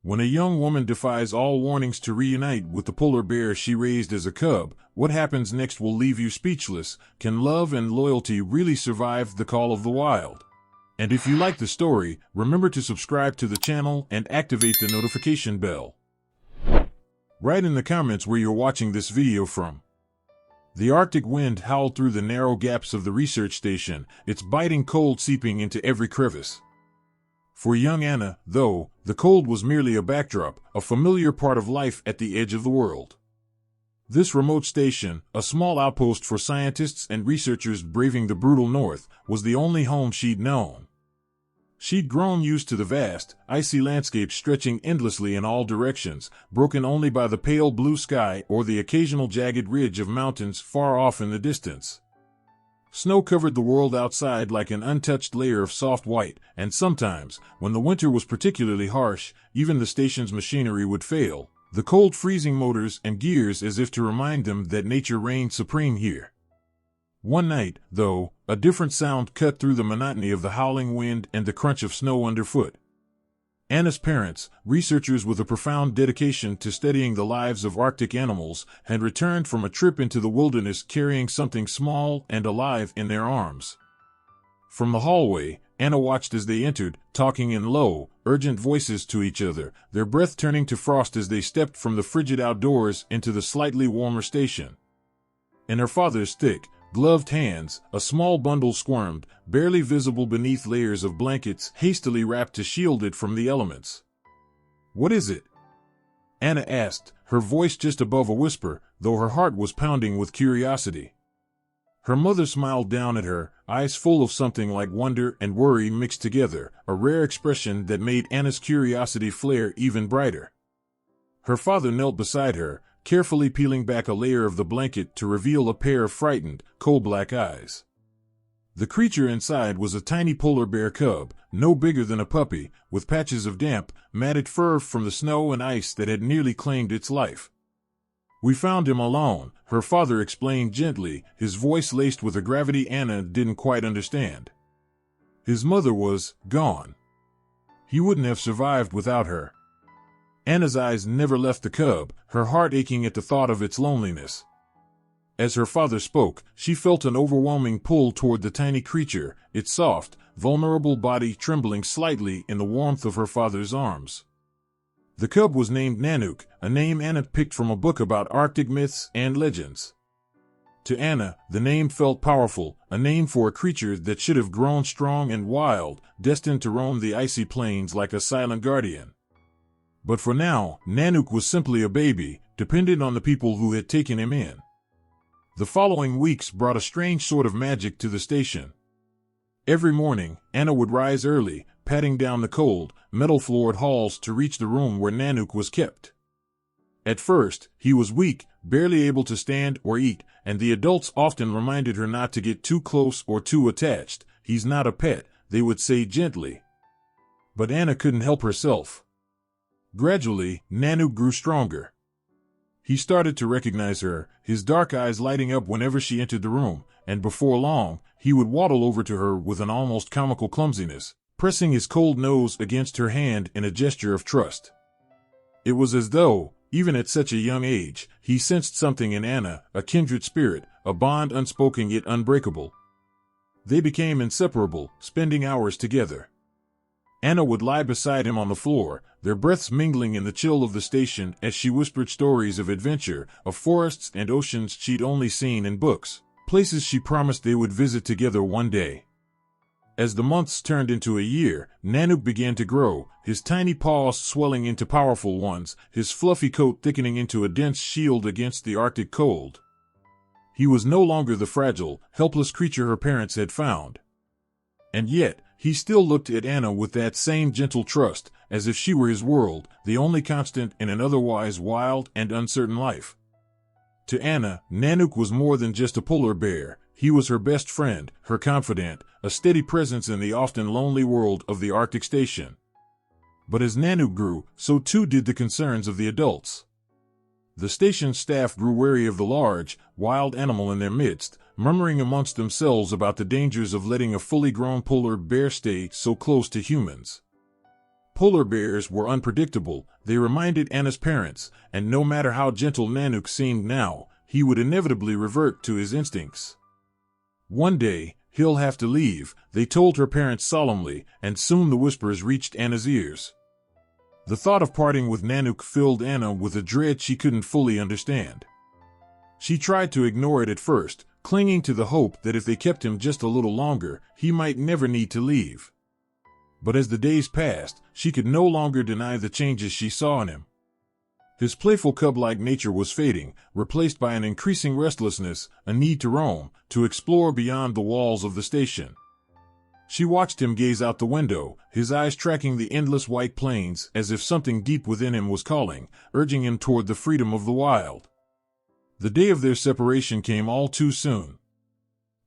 When a young woman defies all warnings to reunite with the polar bear she raised as a cub, what happens next will leave you speechless. Can love and loyalty really survive the call of the wild? And if you like the story, remember to subscribe to the channel and activate the notification bell. Write in the comments where you're watching this video from. The Arctic wind howled through the narrow gaps of the research station, its biting cold seeping into every crevice. For young Anna, though, the cold was merely a backdrop, a familiar part of life at the edge of the world. This remote station, a small outpost for scientists and researchers braving the brutal north, was the only home she'd known. She'd grown used to the vast, icy landscape stretching endlessly in all directions, broken only by the pale blue sky or the occasional jagged ridge of mountains far off in the distance. Snow covered the world outside like an untouched layer of soft white, and sometimes, when the winter was particularly harsh, even the station's machinery would fail, the cold freezing motors and gears as if to remind them that nature reigned supreme here. One night, though, a different sound cut through the monotony of the howling wind and the crunch of snow underfoot. Anna's parents, researchers with a profound dedication to studying the lives of Arctic animals, had returned from a trip into the wilderness carrying something small and alive in their arms. From the hallway, Anna watched as they entered, talking in low, urgent voices to each other, their breath turning to frost as they stepped from the frigid outdoors into the slightly warmer station. In her father's thick, gloved hands, a small bundle squirmed, barely visible beneath layers of blankets hastily wrapped to shield it from the elements. "What is it?" Anna asked, her voice just above a whisper, though her heart was pounding with curiosity. Her mother smiled down at her, eyes full of something like wonder and worry mixed together, a rare expression that made Anna's curiosity flare even brighter. Her father knelt beside her, carefully peeling back a layer of the blanket to reveal a pair of frightened, coal-black eyes. The creature inside was a tiny polar bear cub, no bigger than a puppy, with patches of damp, matted fur from the snow and ice that had nearly claimed its life. "We found him alone," her father explained gently, his voice laced with a gravity Anna didn't quite understand. "His mother was gone. He wouldn't have survived without her." Anna's eyes never left the cub, her heart aching at the thought of its loneliness. As her father spoke, she felt an overwhelming pull toward the tiny creature, its soft, vulnerable body trembling slightly in the warmth of her father's arms. The cub was named Nanuk, a name Anna picked from a book about Arctic myths and legends. To Anna, the name felt powerful, a name for a creature that should have grown strong and wild, destined to roam the icy plains like a silent guardian. But for now, Nanuk was simply a baby, dependent on the people who had taken him in. The following weeks brought a strange sort of magic to the station. Every morning, Anna would rise early, padding down the cold, metal-floored halls to reach the room where Nanuk was kept. At first, he was weak, barely able to stand or eat, and the adults often reminded her not to get too close or too attached. "He's not a pet," they would say gently. But Anna couldn't help herself. Gradually, Nanuk grew stronger. He started to recognize her, his dark eyes lighting up whenever she entered the room, and before long, he would waddle over to her with an almost comical clumsiness, pressing his cold nose against her hand in a gesture of trust. It was as though, even at such a young age, he sensed something in Anna, a kindred spirit, a bond unspoken yet unbreakable. They became inseparable, spending hours together. Anna would lie beside him on the floor, their breaths mingling in the chill of the station as she whispered stories of adventure, of forests and oceans she'd only seen in books, places she promised they would visit together one day. As the months turned into a year, Nanuk began to grow, his tiny paws swelling into powerful ones, his fluffy coat thickening into a dense shield against the Arctic cold. He was no longer the fragile, helpless creature her parents had found. And yet, he still looked at Anna with that same gentle trust, as if she were his world, the only constant in an otherwise wild and uncertain life. To Anna, Nanuk was more than just a polar bear. He was her best friend, her confidant, a steady presence in the often lonely world of the Arctic station. But as Nanuk grew, so too did the concerns of the adults. The station staff grew wary of the large, wild animal in their midst, murmuring amongst themselves about the dangers of letting a fully grown polar bear stay so close to humans. Polar bears were unpredictable, they reminded Anna's parents, and no matter how gentle Nanuk seemed now, he would inevitably revert to his instincts. One day, he'll have to leave, they told her parents solemnly, and soon the whispers reached Anna's ears. The thought of parting with Nanuk filled Anna with a dread she couldn't fully understand. She tried to ignore it at first, clinging to the hope that if they kept him just a little longer, he might never need to leave. But as the days passed, she could no longer deny the changes she saw in him. His playful cub-like nature was fading, replaced by an increasing restlessness, a need to roam, to explore beyond the walls of the station. She watched him gaze out the window, his eyes tracking the endless white plains as if something deep within him was calling, urging him toward the freedom of the wild. The day of their separation came all too soon.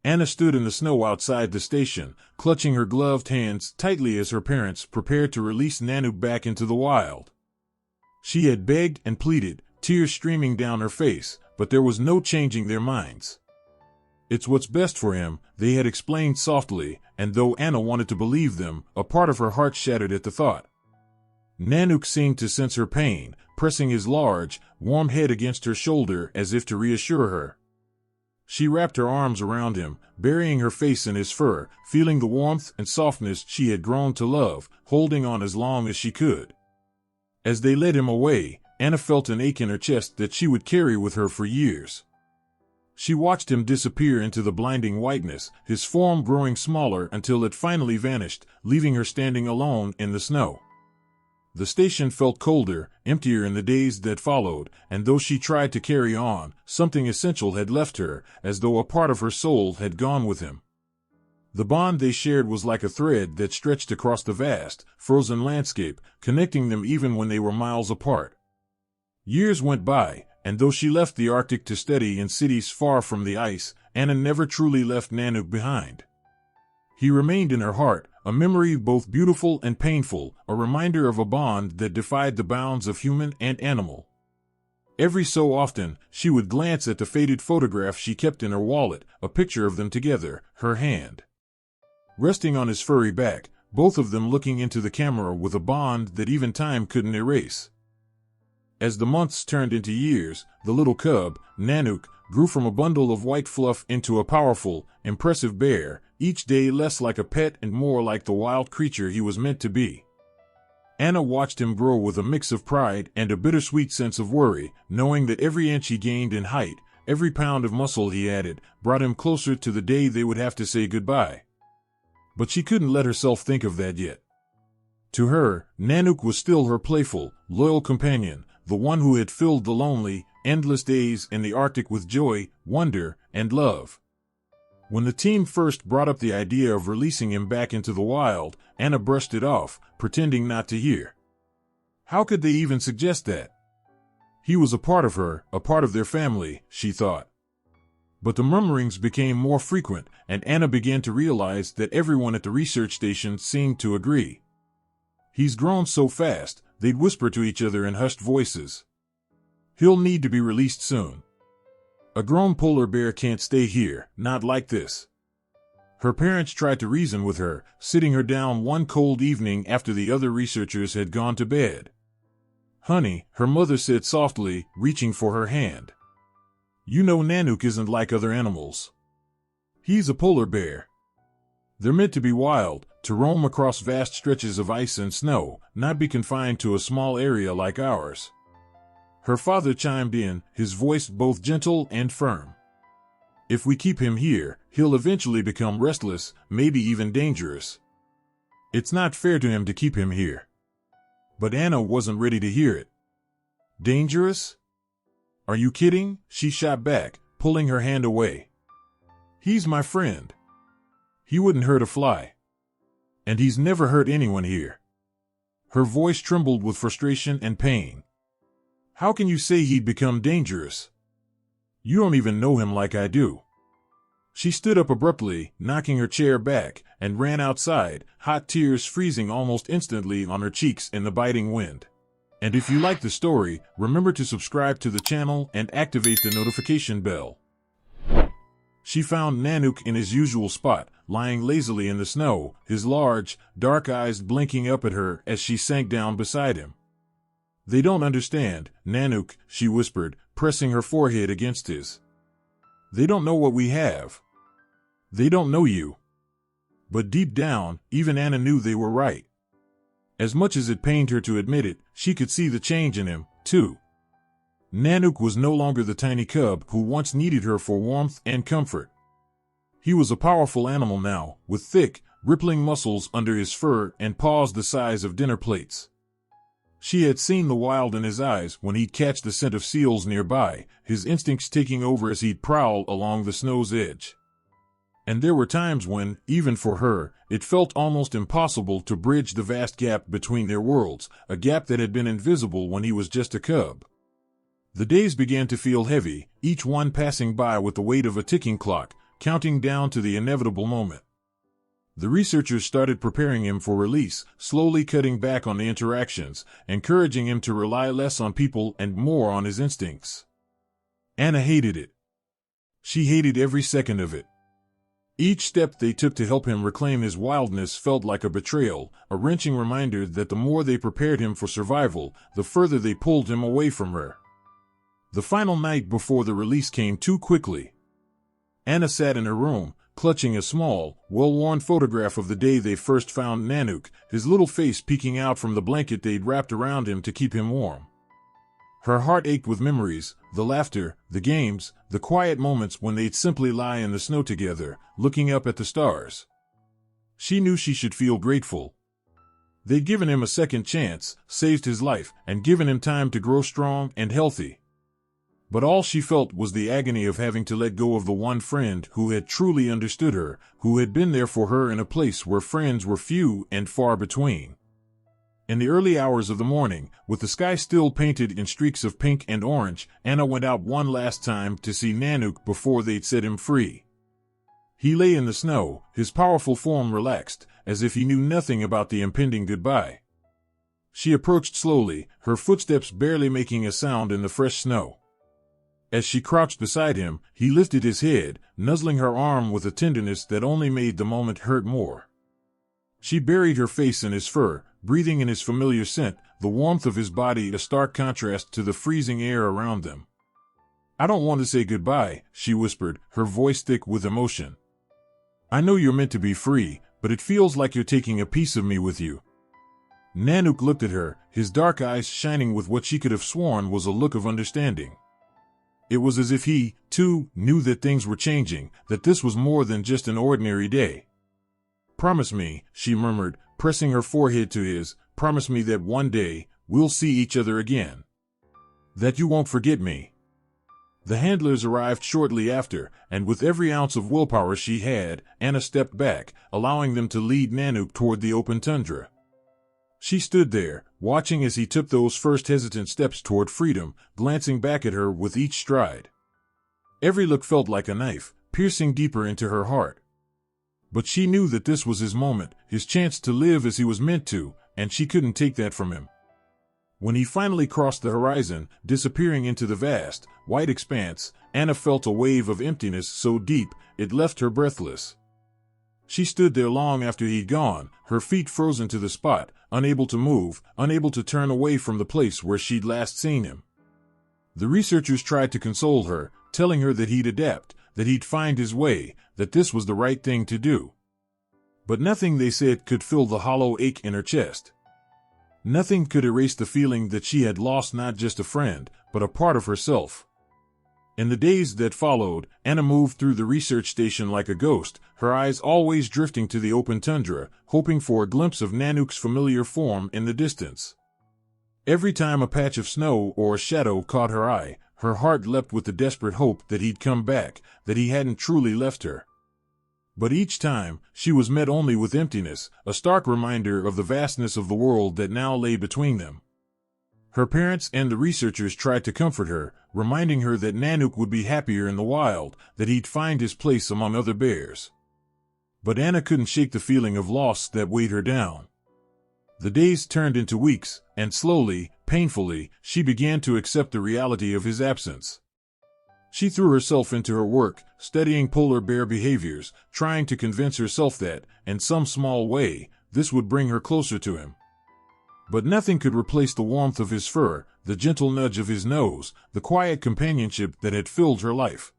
Anna stood in the snow outside the station, clutching her gloved hands tightly as her parents prepared to release Nanuk back into the wild. She had begged and pleaded, tears streaming down her face, but there was no changing their minds. "It's what's best for him," they had explained softly, and though Anna wanted to believe them, a part of her heart shattered at the thought. Nanuk seemed to sense her pain, pressing his large, warm head against her shoulder as if to reassure her. She wrapped her arms around him, burying her face in his fur, feeling the warmth and softness she had grown to love, holding on as long as she could. As they led him away, Anna felt an ache in her chest that she would carry with her for years. She watched him disappear into the blinding whiteness, his form growing smaller until it finally vanished, leaving her standing alone in the snow. The station felt colder, emptier in the days that followed, and though she tried to carry on, something essential had left her, as though a part of her soul had gone with him. The bond they shared was like a thread that stretched across the vast, frozen landscape, connecting them even when they were miles apart. Years went by, and though she left the Arctic to study in cities far from the ice, Anna never truly left Nanuk behind. He remained in her heart, a memory both beautiful and painful, a reminder of a bond that defied the bounds of human and animal. Every so often, she would glance at the faded photograph she kept in her wallet, a picture of them together, her hand resting on his furry back, both of them looking into the camera with a bond that even time couldn't erase. As the months turned into years, the little cub, Nanuk, grew from a bundle of white fluff into a powerful, impressive bear, each day less like a pet and more like the wild creature he was meant to be. Anna watched him grow with a mix of pride and a bittersweet sense of worry, knowing that every inch he gained in height, every pound of muscle he added, brought him closer to the day they would have to say goodbye. But she couldn't let herself think of that yet. To her, Nanuk was still her playful, loyal companion, the one who had filled the lonely, endless days in the Arctic with joy, wonder, and love. When the team first brought up the idea of releasing him back into the wild, Anna brushed it off, pretending not to hear. How could they even suggest that? He was a part of her, a part of their family, she thought. But the murmurings became more frequent, and Anna began to realize that everyone at the research station seemed to agree. "He's grown so fast," they'd whisper to each other in hushed voices. "He'll need to be released soon. A grown polar bear can't stay here, not like this." Her parents tried to reason with her, sitting her down one cold evening after the other researchers had gone to bed. "Honey," her mother said softly, reaching for her hand. "You know Nanuk isn't like other animals. He's a polar bear. They're meant to be wild, to roam across vast stretches of ice and snow, not be confined to a small area like ours." Her father chimed in, his voice both gentle and firm. "If we keep him here, he'll eventually become restless, maybe even dangerous. It's not fair to him to keep him here." But Anna wasn't ready to hear it. "Dangerous? Are you kidding?" she shot back, pulling her hand away. "He's my friend. He wouldn't hurt a fly. And he's never hurt anyone here." Her voice trembled with frustration and pain. "How can you say he'd become dangerous? You don't even know him like I do." She stood up abruptly, knocking her chair back, and ran outside, hot tears freezing almost instantly on her cheeks in the biting wind. And if you like the story, remember to subscribe to the channel and activate the notification bell. She found Nanuk in his usual spot, lying lazily in the snow, his large, dark eyes blinking up at her as she sank down beside him. "They don't understand, Nanuk," she whispered, pressing her forehead against his. "They don't know what we have. They don't know you." But deep down, even Anna knew they were right. As much as it pained her to admit it, she could see the change in him, too. Nanuk was no longer the tiny cub who once needed her for warmth and comfort. He was a powerful animal now, with thick, rippling muscles under his fur and paws the size of dinner plates. She had seen the wild in his eyes when he'd catch the scent of seals nearby, his instincts taking over as he'd prowl along the snow's edge. And there were times when, even for her, it felt almost impossible to bridge the vast gap between their worlds, a gap that had been invisible when he was just a cub. The days began to feel heavy, each one passing by with the weight of a ticking clock, counting down to the inevitable moment. The researchers started preparing him for release, slowly cutting back on the interactions, encouraging him to rely less on people and more on his instincts. Anna hated it. She hated every second of it. Each step they took to help him reclaim his wildness felt like a betrayal, a wrenching reminder that the more they prepared him for survival, the further they pulled him away from her. The final night before the release came too quickly. Anna sat in her room, clutching a small, well-worn photograph of the day they first found Nanuk, his little face peeking out from the blanket they'd wrapped around him to keep him warm. Her heart ached with memories, the laughter, the games, the quiet moments when they'd simply lie in the snow together, looking up at the stars. She knew she should feel grateful. They'd given him a second chance, saved his life, and given him time to grow strong and healthy. But all she felt was the agony of having to let go of the one friend who had truly understood her, who had been there for her in a place where friends were few and far between. In the early hours of the morning, with the sky still painted in streaks of pink and orange, Anna went out one last time to see Nanuk before they'd set him free. He lay in the snow, his powerful form relaxed, as if he knew nothing about the impending goodbye. She approached slowly, her footsteps barely making a sound in the fresh snow. As she crouched beside him, he lifted his head, nuzzling her arm with a tenderness that only made the moment hurt more. She buried her face in his fur, breathing in his familiar scent, the warmth of his body a stark contrast to the freezing air around them. "I don't want to say goodbye," she whispered, her voice thick with emotion. "I know you're meant to be free, but it feels like you're taking a piece of me with you." Nanuk looked at her, his dark eyes shining with what she could have sworn was a look of understanding. It was as if he, too, knew that things were changing, that this was more than just an ordinary day. "Promise me," she murmured, pressing her forehead to his, "promise me that one day, we'll see each other again. That you won't forget me." The handlers arrived shortly after, and with every ounce of willpower she had, Anna stepped back, allowing them to lead Nanuk toward the open tundra. She stood there, watching as he took those first hesitant steps toward freedom, glancing back at her with each stride. Every look felt like a knife, piercing deeper into her heart. But she knew that this was his moment, his chance to live as he was meant to, and she couldn't take that from him. When he finally crossed the horizon, disappearing into the vast, white expanse, Anna felt a wave of emptiness so deep, it left her breathless. She stood there long after he'd gone, her feet frozen to the spot, unable to move, unable to turn away from the place where she'd last seen him. The researchers tried to console her, telling her that he'd adapt, that he'd find his way, that this was the right thing to do. But nothing they said could fill the hollow ache in her chest. Nothing could erase the feeling that she had lost not just a friend, but a part of herself. In the days that followed, Anna moved through the research station like a ghost, her eyes always drifting to the open tundra, hoping for a glimpse of Nanuk's familiar form in the distance. Every time a patch of snow or a shadow caught her eye, her heart leapt with the desperate hope that he'd come back, that he hadn't truly left her. But each time, she was met only with emptiness, a stark reminder of the vastness of the world that now lay between them. Her parents and the researchers tried to comfort her, reminding her that Nanuk would be happier in the wild, that he'd find his place among other bears. But Anna couldn't shake the feeling of loss that weighed her down. The days turned into weeks, and slowly, painfully, she began to accept the reality of his absence. She threw herself into her work, studying polar bear behaviors, trying to convince herself that, in some small way, this would bring her closer to him. But nothing could replace the warmth of his fur, the gentle nudge of his nose, the quiet companionship that had filled her life.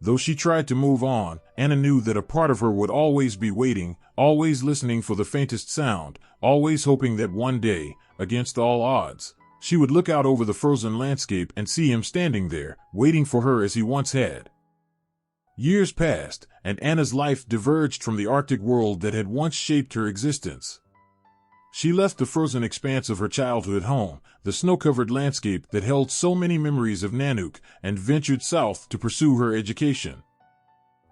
Though she tried to move on, Anna knew that a part of her would always be waiting, always listening for the faintest sound, always hoping that one day, against all odds, she would look out over the frozen landscape and see him standing there, waiting for her as he once had. Years passed, and Anna's life diverged from the Arctic world that had once shaped her existence. She left the frozen expanse of her childhood home, the snow-covered landscape that held so many memories of Nanuk, and ventured south to pursue her education.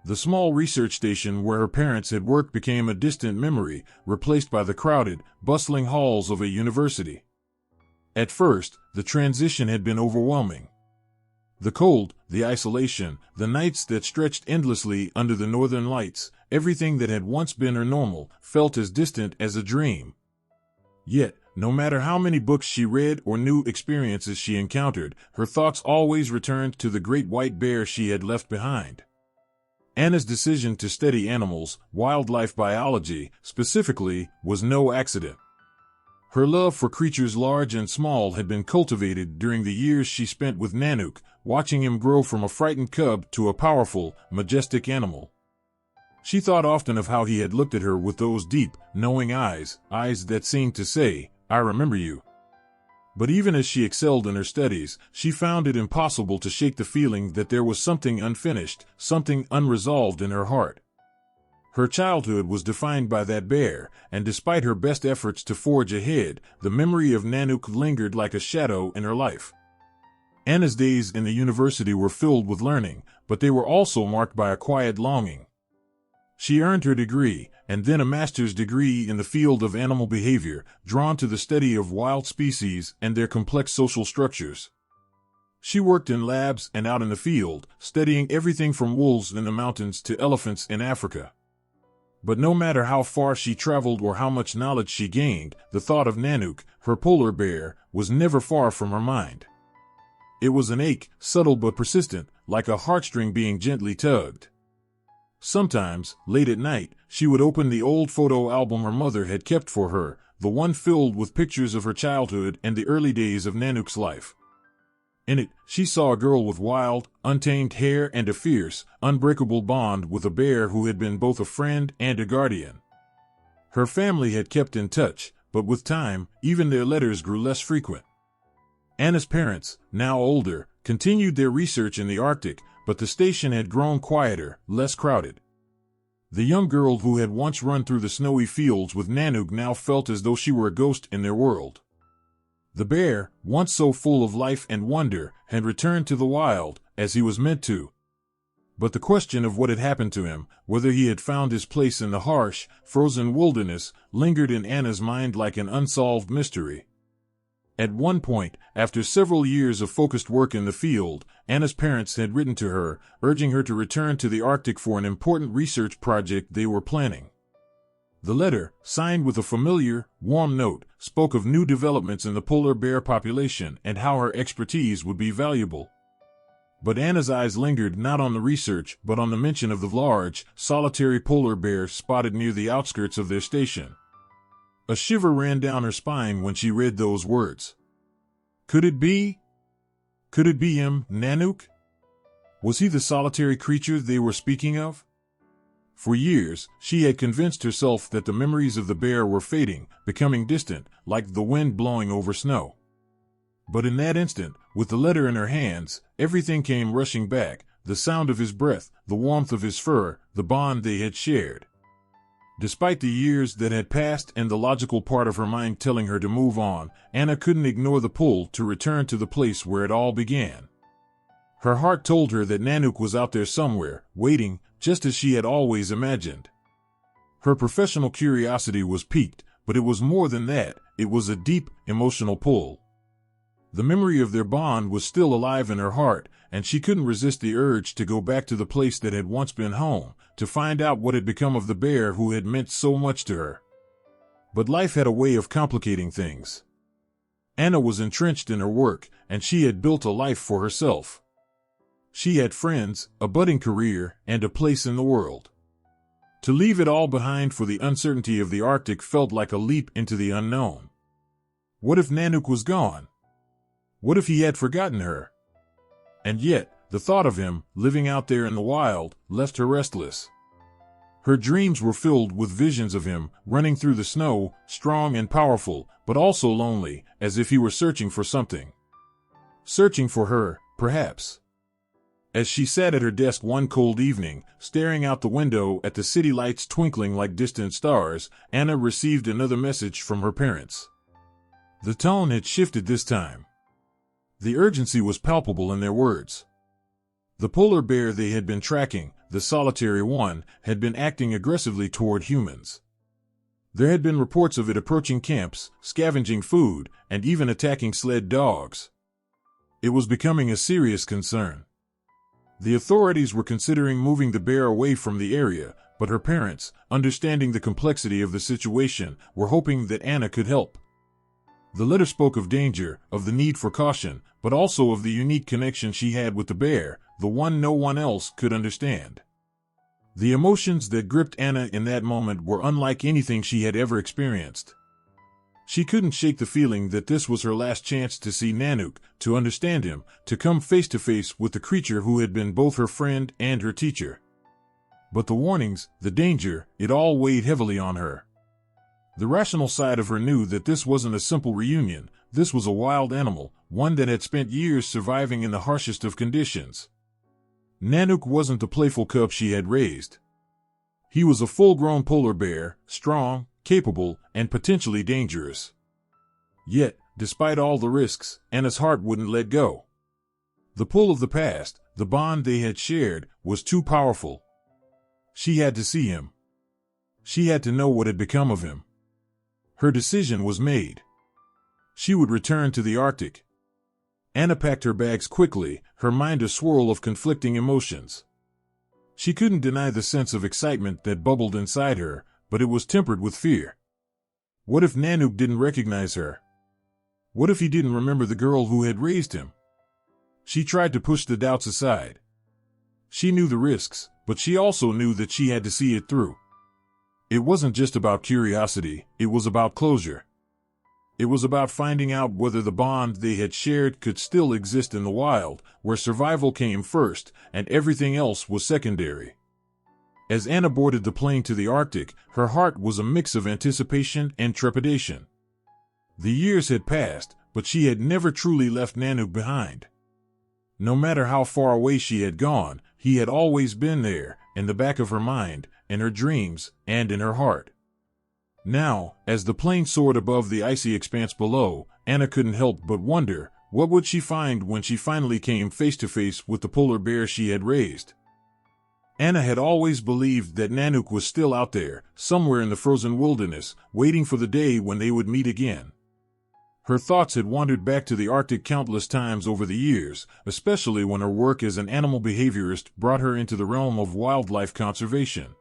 The small research station where her parents had worked became a distant memory, replaced by the crowded, bustling halls of a university. At first, the transition had been overwhelming. The cold, the isolation, the nights that stretched endlessly under the northern lights, everything that had once been her normal, felt as distant as a dream. Yet, no matter how many books she read or new experiences she encountered, her thoughts always returned to the great white bear she had left behind. Anna's decision to study animals, wildlife biology, specifically, was no accident. Her love for creatures large and small had been cultivated during the years she spent with Nanuk, watching him grow from a frightened cub to a powerful, majestic animal. She thought often of how he had looked at her with those deep, knowing eyes that seemed to say, "I remember you." But even as she excelled in her studies, she found it impossible to shake the feeling that there was something unfinished, something unresolved in her heart. Her childhood was defined by that bear, and despite her best efforts to forge ahead, the memory of Nanuk lingered like a shadow in her life. Anna's days in the university were filled with learning, but they were also marked by a quiet longing. She earned her degree, and then a master's degree in the field of animal behavior, drawn to the study of wild species and their complex social structures. She worked in labs and out in the field, studying everything from wolves in the mountains to elephants in Africa. But no matter how far she traveled or how much knowledge she gained, the thought of Nanuk, her polar bear, was never far from her mind. It was an ache, subtle but persistent, like a heartstring being gently tugged. Sometimes, late at night, she would open the old photo album her mother had kept for her, the one filled with pictures of her childhood and the early days of Nanuk's life. In it, she saw a girl with wild, untamed hair and a fierce, unbreakable bond with a bear who had been both a friend and a guardian. Her family had kept in touch, but with time, even their letters grew less frequent. Anna's parents, now older, continued their research in the Arctic, but the station had grown quieter, less crowded. The young girl who had once run through the snowy fields with Nanuk now felt as though she were a ghost in their world. The bear, once so full of life and wonder, had returned to the wild, as he was meant to. But the question of what had happened to him, whether he had found his place in the harsh, frozen wilderness, lingered in Anna's mind like an unsolved mystery. At one point, after several years of focused work in the field, Anna's parents had written to her, urging her to return to the Arctic for an important research project they were planning. The letter, signed with a familiar, warm note, spoke of new developments in the polar bear population and how her expertise would be valuable. But Anna's eyes lingered not on the research but on the mention of the large, solitary polar bear spotted near the outskirts of their station. A shiver ran down her spine when she read those words. Could it be? Could it be him, Nanuk? Was he the solitary creature they were speaking of? For years, she had convinced herself that the memories of the bear were fading, becoming distant, like the wind blowing over snow. But in that instant, with the letter in her hands, everything came rushing back, the sound of his breath, the warmth of his fur, the bond they had shared. Despite the years that had passed and the logical part of her mind telling her to move on, Anna couldn't ignore the pull to return to the place where it all began. Her heart told her that Nanuk was out there somewhere, waiting, just as she had always imagined. Her professional curiosity was piqued, but it was more than that, it was a deep, emotional pull. The memory of their bond was still alive in her heart, and she couldn't resist the urge to go back to the place that had once been home, to find out what had become of the bear who had meant so much to her. But life had a way of complicating things. Anna was entrenched in her work, and she had built a life for herself. She had friends, a budding career, and a place in the world. To leave it all behind for the uncertainty of the Arctic felt like a leap into the unknown. What if Nanuk was gone? What if he had forgotten her? And yet, the thought of him, living out there in the wild, left her restless. Her dreams were filled with visions of him, running through the snow, strong and powerful, but also lonely, as if he were searching for something. Searching for her, perhaps. As she sat at her desk one cold evening, staring out the window at the city lights twinkling like distant stars, Anna received another message from her parents. The tone had shifted this time. The urgency was palpable in their words. The polar bear they had been tracking, the solitary one, had been acting aggressively toward humans. There had been reports of it approaching camps, scavenging food, and even attacking sled dogs. It was becoming a serious concern. The authorities were considering moving the bear away from the area, but her parents, understanding the complexity of the situation, were hoping that Anna could help. The letter spoke of danger, of the need for caution, but also of the unique connection she had with the bear, the one no one else could understand. The emotions that gripped Anna in that moment were unlike anything she had ever experienced. She couldn't shake the feeling that this was her last chance to see Nanuk, to understand him, to come face to face with the creature who had been both her friend and her teacher. But the warnings, the danger, it all weighed heavily on her. The rational side of her knew that this wasn't a simple reunion. This was a wild animal, one that had spent years surviving in the harshest of conditions. Nanuk wasn't the playful cub she had raised. He was a full-grown polar bear, strong, capable, and potentially dangerous. Yet, despite all the risks, Anna's heart wouldn't let go. The pull of the past, the bond they had shared, was too powerful. She had to see him. She had to know what had become of him. Her decision was made. She would return to the Arctic. Anna packed her bags quickly, her mind a swirl of conflicting emotions. She couldn't deny the sense of excitement that bubbled inside her, but it was tempered with fear. What if Nanuk didn't recognize her? What if he didn't remember the girl who had raised him? She tried to push the doubts aside. She knew the risks, but she also knew that she had to see it through. It wasn't just about curiosity, it was about closure. It was about finding out whether the bond they had shared could still exist in the wild, where survival came first and everything else was secondary. As Anna boarded the plane to the Arctic, her heart was a mix of anticipation and trepidation. The years had passed, but she had never truly left Nanuk behind. No matter how far away she had gone, he had always been there, in the back of her mind, in her dreams, and in her heart. Now, as the plane soared above the icy expanse below, Anna couldn't help but wonder, what would she find when she finally came face to face with the polar bear she had raised? Anna had always believed that Nanuk was still out there, somewhere in the frozen wilderness, waiting for the day when they would meet again. Her thoughts had wandered back to the Arctic countless times over the years, especially when her work as an animal behaviorist brought her into the realm of wildlife conservation.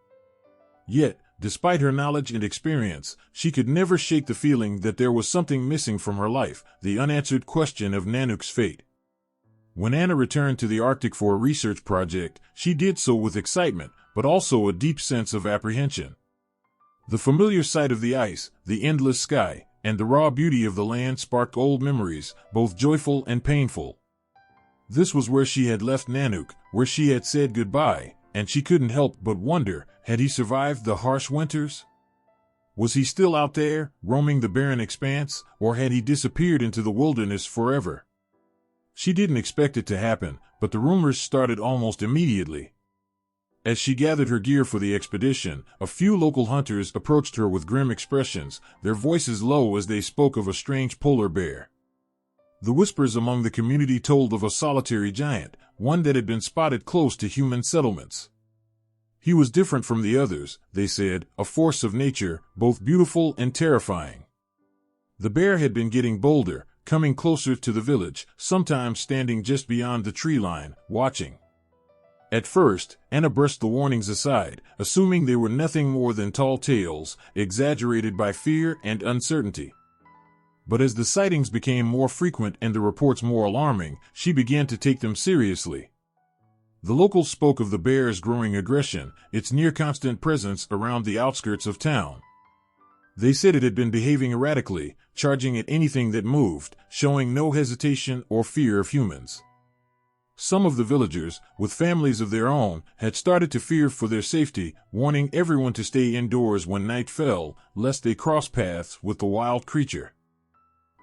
Yet, despite her knowledge and experience, she could never shake the feeling that there was something missing from her life, the unanswered question of Nanuk's fate. When Anna returned to the Arctic for a research project, she did so with excitement, but also a deep sense of apprehension. The familiar sight of the ice, the endless sky, and the raw beauty of the land sparked old memories, both joyful and painful. This was where she had left Nanuk, where she had said goodbye, and she couldn't help but wonder, had he survived the harsh winters? Was he still out there, roaming the barren expanse, or had he disappeared into the wilderness forever? She didn't expect it to happen, but the rumors started almost immediately. As she gathered her gear for the expedition, a few local hunters approached her with grim expressions, their voices low as they spoke of a strange polar bear. The whispers among the community told of a solitary giant, one that had been spotted close to human settlements. He was different from the others, they said, a force of nature, both beautiful and terrifying. The bear had been getting bolder, coming closer to the village, sometimes standing just beyond the tree line, watching. At first, Anna brushed the warnings aside, assuming they were nothing more than tall tales, exaggerated by fear and uncertainty. But as the sightings became more frequent and the reports more alarming, she began to take them seriously. The locals spoke of the bear's growing aggression, its near-constant presence around the outskirts of town. They said it had been behaving erratically, charging at anything that moved, showing no hesitation or fear of humans. Some of the villagers, with families of their own, had started to fear for their safety, warning everyone to stay indoors when night fell, lest they cross paths with the wild creature.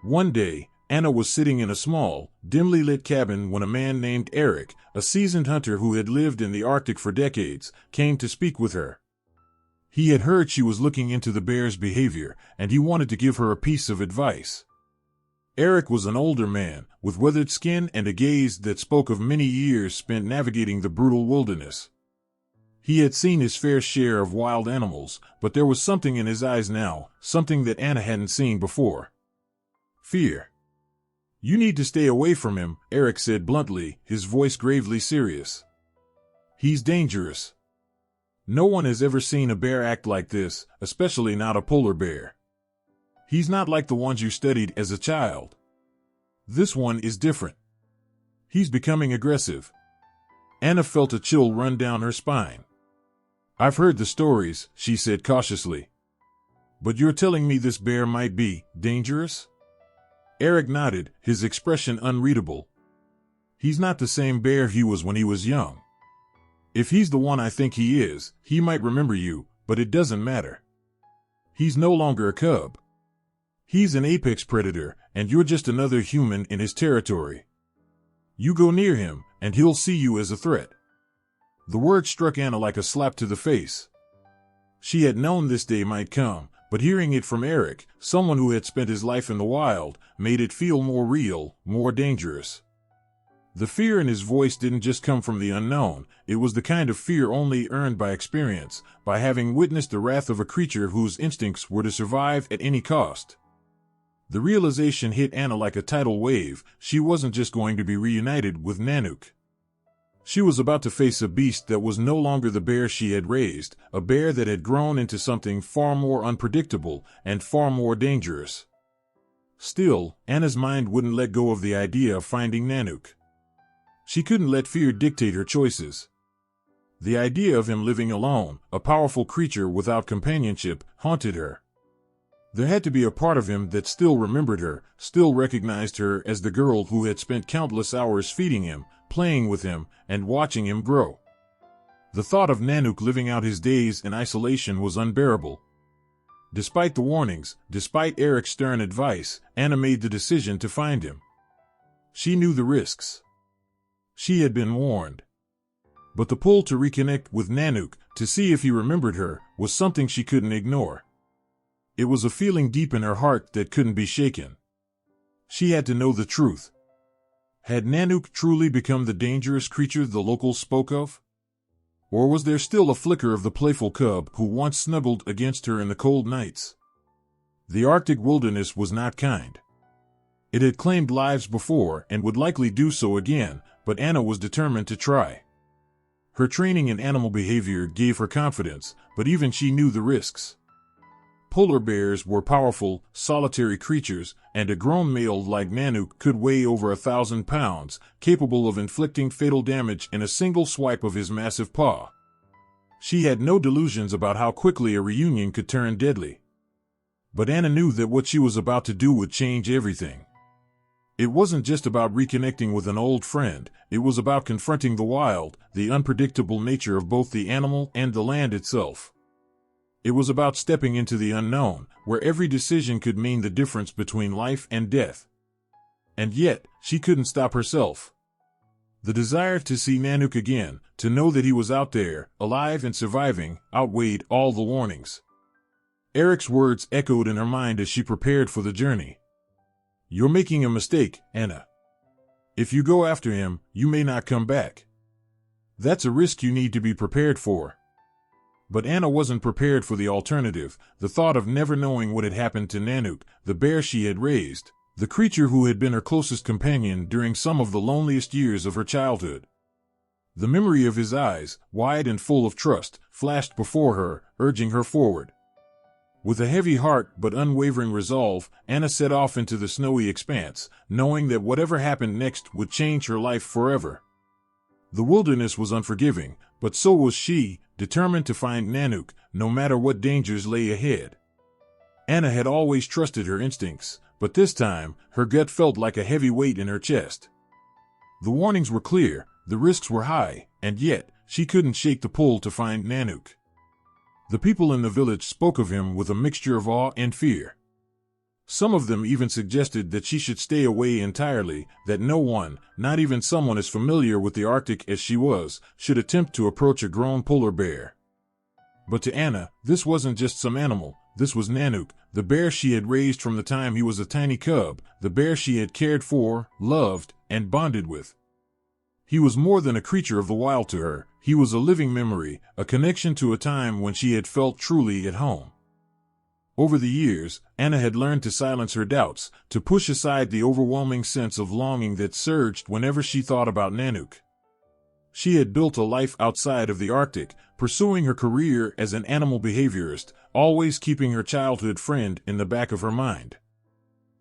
One day, Anna was sitting in a small, dimly lit cabin when a man named Eric, a seasoned hunter who had lived in the Arctic for decades, came to speak with her. He had heard she was looking into the bear's behavior, and he wanted to give her a piece of advice. Eric was an older man, with weathered skin and a gaze that spoke of many years spent navigating the brutal wilderness. He had seen his fair share of wild animals, but there was something in his eyes now, something that Anna hadn't seen before. Fear. "You need to stay away from him," Eric said bluntly, his voice gravely serious. "He's dangerous. No one has ever seen a bear act like this, especially not a polar bear. He's not like the ones you studied as a child. This one is different. He's becoming aggressive." Anna felt a chill run down her spine. "I've heard the stories," she said cautiously. "But you're telling me this bear might be dangerous?" Eric nodded, his expression unreadable. "He's not the same bear he was when he was young. If he's the one I think he is, he might remember you, but it doesn't matter. He's no longer a cub. He's an apex predator, and you're just another human in his territory. You go near him, and he'll see you as a threat." The word struck Anna like a slap to the face. She had known this day might come, but hearing it from Eric, someone who had spent his life in the wild, made it feel more real, more dangerous. The fear in his voice didn't just come from the unknown, it was the kind of fear only earned by experience, by having witnessed the wrath of a creature whose instincts were to survive at any cost. The realization hit Anna like a tidal wave. She wasn't just going to be reunited with Nanuk. She was about to face a beast that was no longer the bear she had raised, a bear that had grown into something far more unpredictable and far more dangerous. Still, Anna's mind wouldn't let go of the idea of finding Nanuk. She couldn't let fear dictate her choices. The idea of him living alone, a powerful creature without companionship, haunted her. There had to be a part of him that still remembered her, still recognized her as the girl who had spent countless hours feeding him, playing with him, and watching him grow. The thought of Nanuk living out his days in isolation was unbearable. Despite the warnings, despite Eric's stern advice, Anna made the decision to find him. She knew the risks. She had been warned. But the pull to reconnect with Nanuk, to see if he remembered her, was something she couldn't ignore. It was a feeling deep in her heart that couldn't be shaken. She had to know the truth. Had Nanuk truly become the dangerous creature the locals spoke of? Or was there still a flicker of the playful cub who once snuggled against her in the cold nights? The Arctic wilderness was not kind. It had claimed lives before and would likely do so again, but Anna was determined to try. Her training in animal behavior gave her confidence, but even she knew the risks. Polar bears were powerful, solitary creatures, and a grown male like Nanuk could weigh over 1,000 pounds, capable of inflicting fatal damage in a single swipe of his massive paw. She had no delusions about how quickly a reunion could turn deadly. But Anna knew that what she was about to do would change everything. It wasn't just about reconnecting with an old friend, it was about confronting the wild, the unpredictable nature of both the animal and the land itself. It was about stepping into the unknown, where every decision could mean the difference between life and death. And yet, she couldn't stop herself. The desire to see Nanuk again, to know that he was out there, alive and surviving, outweighed all the warnings. Eric's words echoed in her mind as she prepared for the journey. "You're making a mistake, Anna. If you go after him, you may not come back. That's a risk you need to be prepared for." But Anna wasn't prepared for the alternative, the thought of never knowing what had happened to Nanuk, the bear she had raised, the creature who had been her closest companion during some of the loneliest years of her childhood. The memory of his eyes, wide and full of trust, flashed before her, urging her forward. With a heavy heart but unwavering resolve, Anna set off into the snowy expanse, knowing that whatever happened next would change her life forever. The wilderness was unforgiving, but so was she, determined to find Nanuk, no matter what dangers lay ahead. Anna had always trusted her instincts, but this time, her gut felt like a heavy weight in her chest. The warnings were clear, the risks were high, and yet, she couldn't shake the pull to find Nanuk. The people in the village spoke of him with a mixture of awe and fear. Some of them even suggested that she should stay away entirely, that no one, not even someone as familiar with the Arctic as she was, should attempt to approach a grown polar bear. But to Anna, this wasn't just some animal, this was Nanuk, the bear she had raised from the time he was a tiny cub, the bear she had cared for, loved, and bonded with. He was more than a creature of the wild to her, he was a living memory, a connection to a time when she had felt truly at home. Over the years, Anna had learned to silence her doubts, to push aside the overwhelming sense of longing that surged whenever she thought about Nanuk. She had built a life outside of the Arctic, pursuing her career as an animal behaviorist, always keeping her childhood friend in the back of her mind.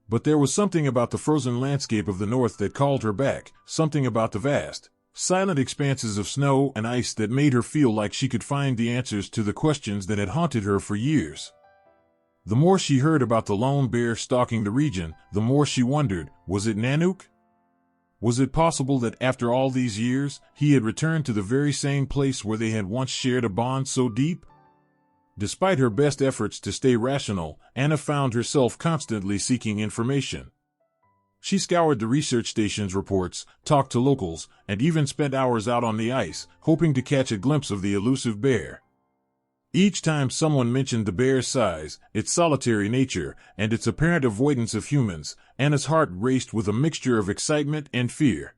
But there was something about the frozen landscape of the north that called her back, something about the vast, silent expanses of snow and ice that made her feel like she could find the answers to the questions that had haunted her for years. The more she heard about the lone bear stalking the region, the more she wondered, was it Nanuk? Was it possible that after all these years, he had returned to the very same place where they had once shared a bond so deep? Despite her best efforts to stay rational, Anna found herself constantly seeking information. She scoured the research station's reports, talked to locals, and even spent hours out on the ice, hoping to catch a glimpse of the elusive bear. Each time someone mentioned the bear's size, its solitary nature, and its apparent avoidance of humans, Anna's heart raced with a mixture of excitement and fear.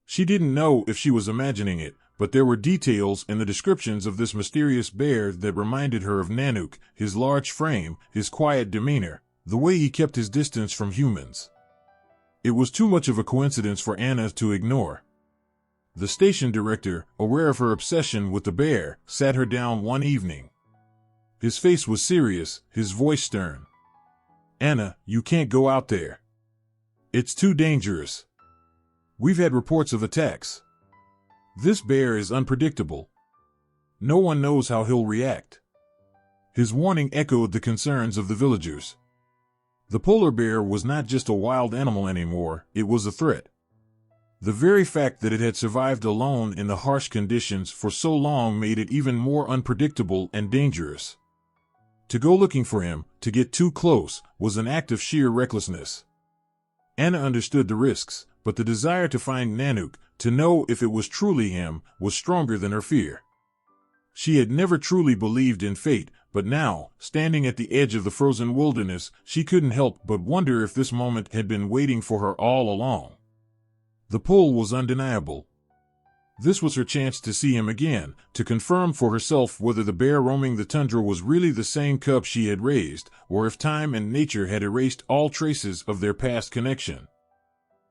She didn't know if she was imagining it, but there were details in the descriptions of this mysterious bear that reminded her of Nanuk, his large frame, his quiet demeanor, the way he kept his distance from humans. It was too much of a coincidence for Anna to ignore. The station director, aware of her obsession with the bear, sat her down one evening. His face was serious, his voice stern. "Anna, you can't go out there. It's too dangerous. We've had reports of attacks. This bear is unpredictable. No one knows how he'll react." His warning echoed the concerns of the villagers. The polar bear was not just a wild animal anymore, it was a threat. The very fact that it had survived alone in the harsh conditions for so long made it even more unpredictable and dangerous. To go looking for him, to get too close, was an act of sheer recklessness. Anna understood the risks, but the desire to find Nanuk, to know if it was truly him, was stronger than her fear. She had never truly believed in fate, but now, standing at the edge of the frozen wilderness, she couldn't help but wonder if this moment had been waiting for her all along. The pull was undeniable. This was her chance to see him again, to confirm for herself whether the bear roaming the tundra was really the same cub she had raised, or if time and nature had erased all traces of their past connection.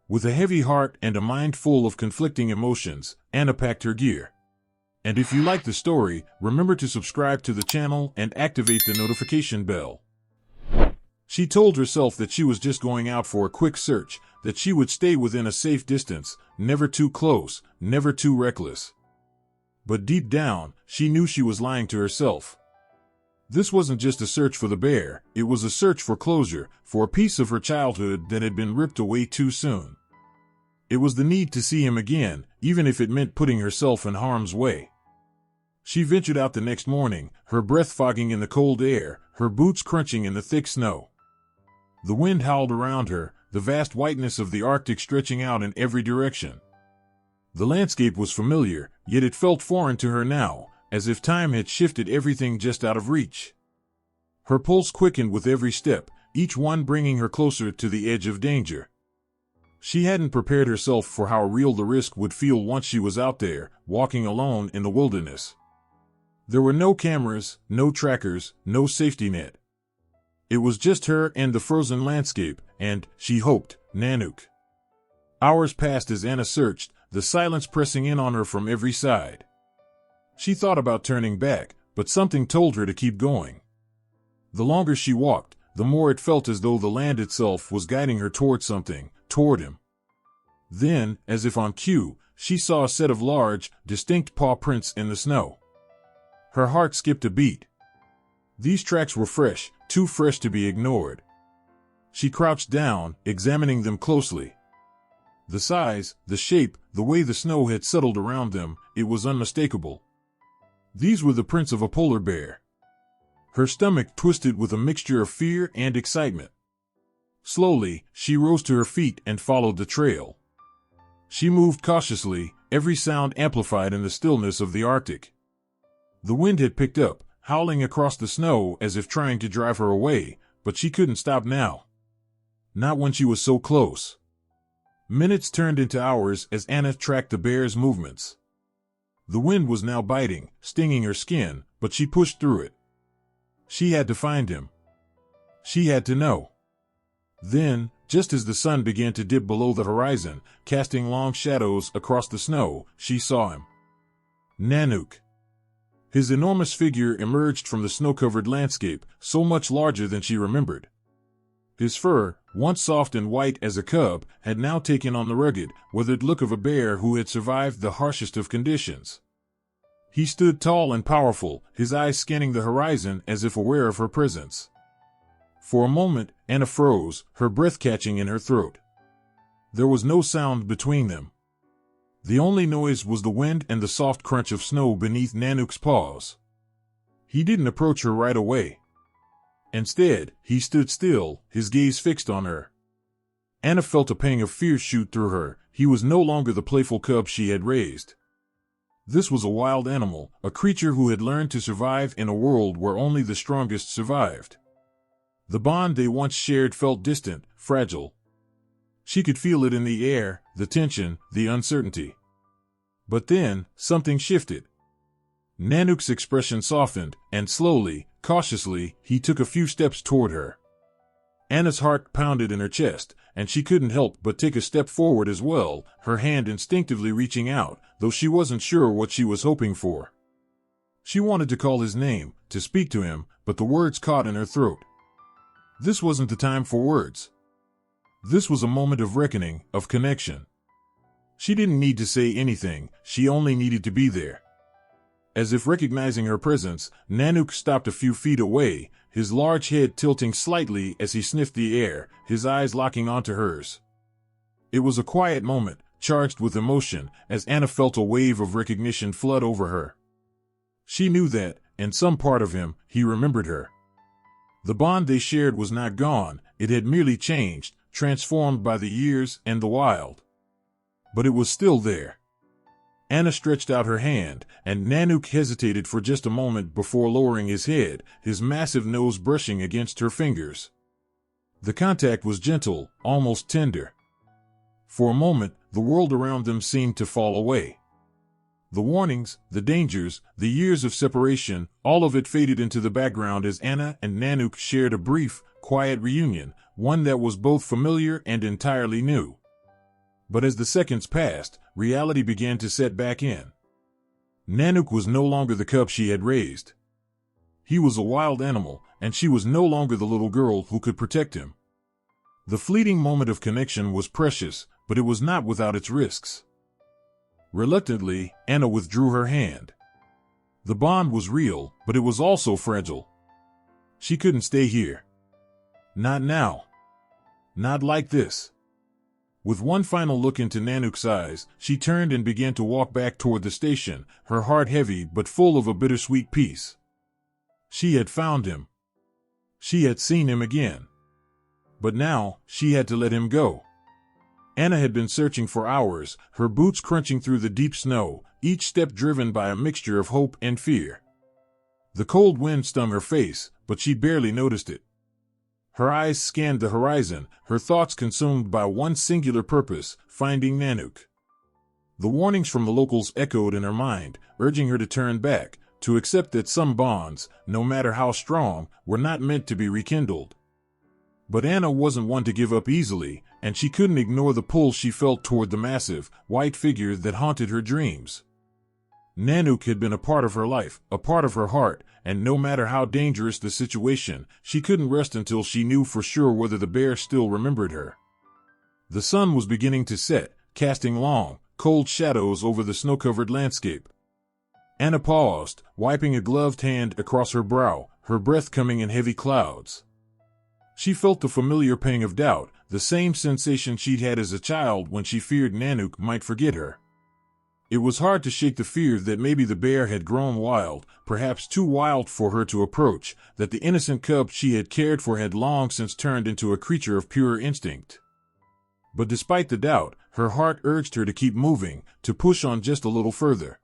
With a heavy heart and a mind full of conflicting emotions, Anna packed her gear. And if you like the story, remember to subscribe to the channel and activate the notification bell. She told herself that she was just going out for a quick search, that she would stay within a safe distance, never too close, never too reckless. But deep down, she knew she was lying to herself. This wasn't just a search for the bear, it was a search for closure, for a piece of her childhood that had been ripped away too soon. It was the need to see him again, even if it meant putting herself in harm's way. She ventured out the next morning, her breath fogging in the cold air, her boots crunching in the thick snow. The wind howled around her, the vast whiteness of the Arctic stretching out in every direction. The landscape was familiar, yet it felt foreign to her now, as if time had shifted everything just out of reach. Her pulse quickened with every step, each one bringing her closer to the edge of danger. She hadn't prepared herself for how real the risk would feel once she was out there, walking alone in the wilderness. There were no cameras, no trackers, no safety net. It was just her and the frozen landscape, and, she hoped, Nanuk. Hours passed as Anna searched, the silence pressing in on her from every side. She thought about turning back, but something told her to keep going. The longer she walked, the more it felt as though the land itself was guiding her toward something, toward him. Then, as if on cue, she saw a set of large, distinct paw prints in the snow. Her heart skipped a beat. These tracks were fresh, too fresh to be ignored. She crouched down, examining them closely. The size, the shape, the way the snow had settled around them, it was unmistakable. These were the prints of a polar bear. Her stomach twisted with a mixture of fear and excitement. Slowly, she rose to her feet and followed the trail. She moved cautiously, every sound amplified in the stillness of the Arctic. The wind had picked up, howling across the snow as if trying to drive her away, but she couldn't stop now. Not when she was so close. Minutes turned into hours as Anna tracked the bear's movements. The wind was now biting, stinging her skin, but she pushed through it. She had to find him. She had to know. Then, just as the sun began to dip below the horizon, casting long shadows across the snow, she saw him. Nanuk. His enormous figure emerged from the snow-covered landscape, so much larger than she remembered. His fur, once soft and white as a cub, had now taken on the rugged, weathered look of a bear who had survived the harshest of conditions. He stood tall and powerful, his eyes scanning the horizon as if aware of her presence. For a moment, Anna froze, her breath catching in her throat. There was no sound between them. The only noise was the wind and the soft crunch of snow beneath Nanuk's paws. He didn't approach her right away. Instead, he stood still, his gaze fixed on her. Anna felt a pang of fear shoot through her. He was no longer the playful cub she had raised. This was a wild animal, a creature who had learned to survive in a world where only the strongest survived. The bond they once shared felt distant, fragile. She could feel it in the air, the tension, the uncertainty. But then, something shifted. Nanuk's expression softened, and slowly, cautiously, he took a few steps toward her. Anna's heart pounded in her chest, and she couldn't help but take a step forward as well, her hand instinctively reaching out, though she wasn't sure what she was hoping for. She wanted to call his name, to speak to him, but the words caught in her throat. This wasn't the time for words. This was a moment of reckoning, of connection. She didn't need to say anything, she only needed to be there. As if recognizing her presence, Nanuk stopped a few feet away, his large head tilting slightly as he sniffed the air, his eyes locking onto hers. It was a quiet moment, charged with emotion, as Anna felt a wave of recognition flood over her. She knew that, in some part of him, he remembered her. The bond they shared was not gone, it had merely changed, transformed by the years and the wild. But it was still there. Anna stretched out her hand, and Nanuk hesitated for just a moment before lowering his head, his massive nose brushing against her fingers. The contact was gentle, almost tender. For a moment, the world around them seemed to fall away. The warnings, the dangers, the years of separation, all of it faded into the background as Anna and Nanuk shared a brief, quiet reunion, one that was both familiar and entirely new. But as the seconds passed, reality began to set back in. Nanuk was no longer the cub she had raised. He was a wild animal, and she was no longer the little girl who could protect him. The fleeting moment of connection was precious, but it was not without its risks. Reluctantly, Anna withdrew her hand. The bond was real, but it was also fragile. She couldn't stay here. Not now. Not like this. With one final look into Nanuk's eyes, she turned and began to walk back toward the station, her heart heavy but full of a bittersweet peace. She had found him. She had seen him again. But now, she had to let him go. Anna had been searching for hours, her boots crunching through the deep snow, each step driven by a mixture of hope and fear. The cold wind stung her face, but she barely noticed it. Her eyes scanned the horizon, her thoughts consumed by one singular purpose, finding Nanuk. The warnings from the locals echoed in her mind, urging her to turn back, to accept that some bonds, no matter how strong, were not meant to be rekindled. But Anna wasn't one to give up easily, and she couldn't ignore the pull she felt toward the massive, white figure that haunted her dreams. Nanuk had been a part of her life, a part of her heart, and no matter how dangerous the situation, she couldn't rest until she knew for sure whether the bear still remembered her. The sun was beginning to set, casting long, cold shadows over the snow-covered landscape. Anna paused, wiping a gloved hand across her brow, her breath coming in heavy clouds. She felt the familiar pang of doubt, the same sensation she'd had as a child when she feared Nanuk might forget her. It was hard to shake the fear that maybe the bear had grown wild, perhaps too wild for her to approach, that the innocent cub she had cared for had long since turned into a creature of pure instinct. But despite the doubt, her heart urged her to keep moving, to push on just a little further.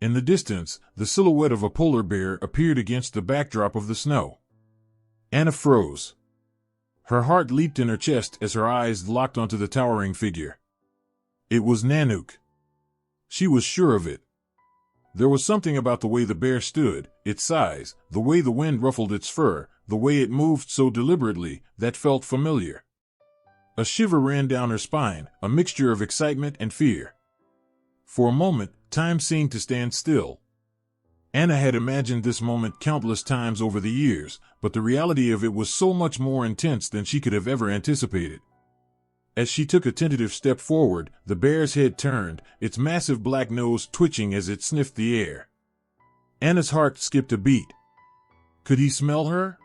In the distance, the silhouette of a polar bear appeared against the backdrop of the snow. Anna froze. Her heart leaped in her chest as her eyes locked onto the towering figure. It was Nanuk. She was sure of it. There was something about the way the bear stood, its size, the way the wind ruffled its fur, the way it moved so deliberately, that felt familiar. A shiver ran down her spine, a mixture of excitement and fear. For a moment, time seemed to stand still. Anna had imagined this moment countless times over the years, but the reality of it was so much more intense than she could have ever anticipated. As she took a tentative step forward, the bear's head turned, its massive black nose twitching as it sniffed the air. Anna's heart skipped a beat. Could he smell her?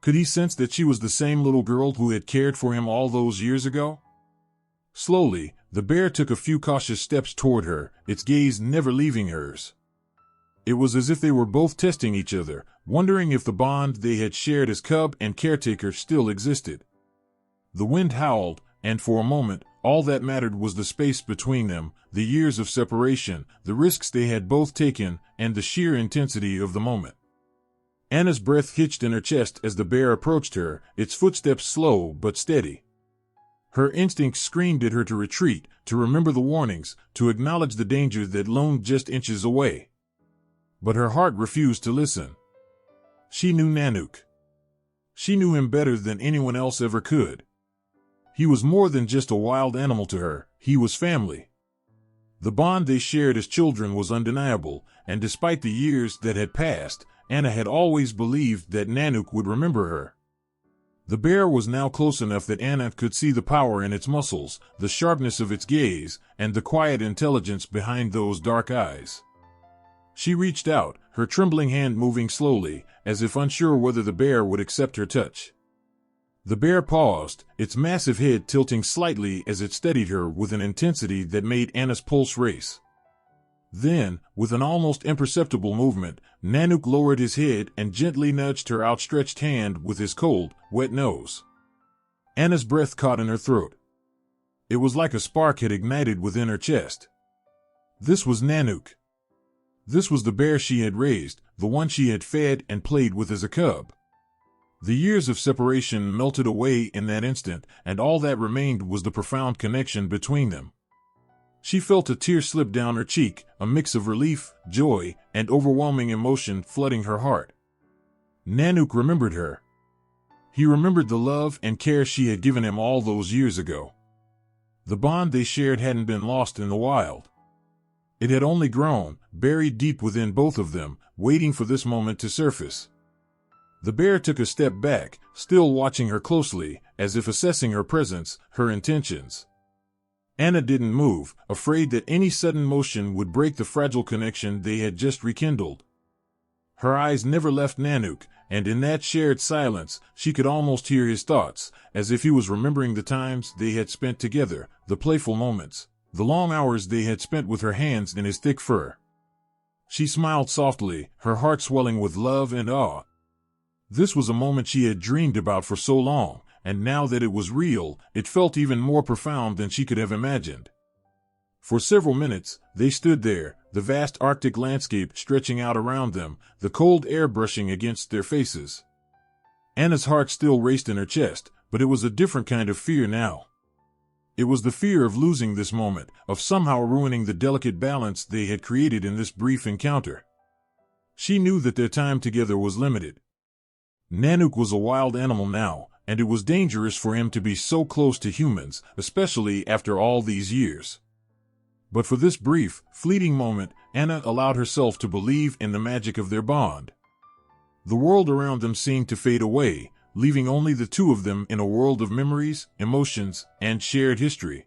Could he sense that she was the same little girl who had cared for him all those years ago? Slowly, the bear took a few cautious steps toward her, its gaze never leaving hers. It was as if they were both testing each other, wondering if the bond they had shared as cub and caretaker still existed. The wind howled, and for a moment, all that mattered was the space between them, the years of separation, the risks they had both taken, and the sheer intensity of the moment. Anna's breath hitched in her chest as the bear approached her, its footsteps slow but steady. Her instincts screamed at her to retreat, to remember the warnings, to acknowledge the danger that loomed just inches away. But her heart refused to listen. She knew Nanuk. She knew him better than anyone else ever could. He was more than just a wild animal to her, he was family. The bond they shared as children was undeniable, and despite the years that had passed, Anna had always believed that Nanuk would remember her. The bear was now close enough that Anna could see the power in its muscles, the sharpness of its gaze, and the quiet intelligence behind those dark eyes. She reached out, her trembling hand moving slowly, as if unsure whether the bear would accept her touch. The bear paused, its massive head tilting slightly as it steadied her with an intensity that made Anna's pulse race. Then, with an almost imperceptible movement, Nanuk lowered his head and gently nudged her outstretched hand with his cold, wet nose. Anna's breath caught in her throat. It was like a spark had ignited within her chest. This was Nanuk. This was the bear she had raised, the one she had fed and played with as a cub. The years of separation melted away in that instant, and all that remained was the profound connection between them. She felt a tear slip down her cheek, a mix of relief, joy, and overwhelming emotion flooding her heart. Nanuk remembered her. He remembered the love and care she had given him all those years ago. The bond they shared hadn't been lost in the wild. It had only grown, buried deep within both of them, waiting for this moment to surface. The bear took a step back, still watching her closely, as if assessing her presence, her intentions. Anna didn't move, afraid that any sudden motion would break the fragile connection they had just rekindled. Her eyes never left Nanuk, and in that shared silence, she could almost hear his thoughts, as if he was remembering the times they had spent together, the playful moments, the long hours they had spent with her hands in his thick fur. She smiled softly, her heart swelling with love and awe. This was a moment she had dreamed about for so long, and now that it was real, it felt even more profound than she could have imagined. For several minutes, they stood there, the vast Arctic landscape stretching out around them, the cold air brushing against their faces. Anna's heart still raced in her chest, but it was a different kind of fear now. It was the fear of losing this moment, of somehow ruining the delicate balance they had created in this brief encounter. She knew that their time together was limited. Nanuk was a wild animal now, and it was dangerous for him to be so close to humans, especially after all these years. But for this brief, fleeting moment, Anna allowed herself to believe in the magic of their bond. The world around them seemed to fade away, leaving only the two of them in a world of memories, emotions, and shared history.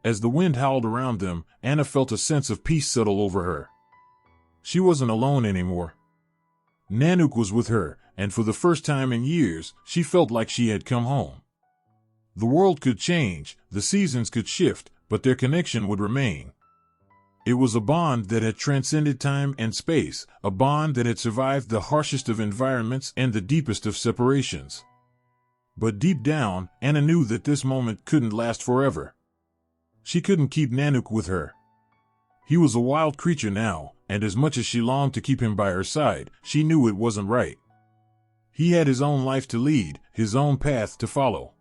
As the wind howled around them, Anna felt a sense of peace settle over her. She wasn't alone anymore. Nanuk was with her, and for the first time in years, she felt like she had come home. The world could change, the seasons could shift, but their connection would remain. It was a bond that had transcended time and space, a bond that had survived the harshest of environments and the deepest of separations. But deep down, Anna knew that this moment couldn't last forever. She couldn't keep Nanuk with her. He was a wild creature now, and as much as she longed to keep him by her side, she knew it wasn't right. He had his own life to lead, his own path to follow.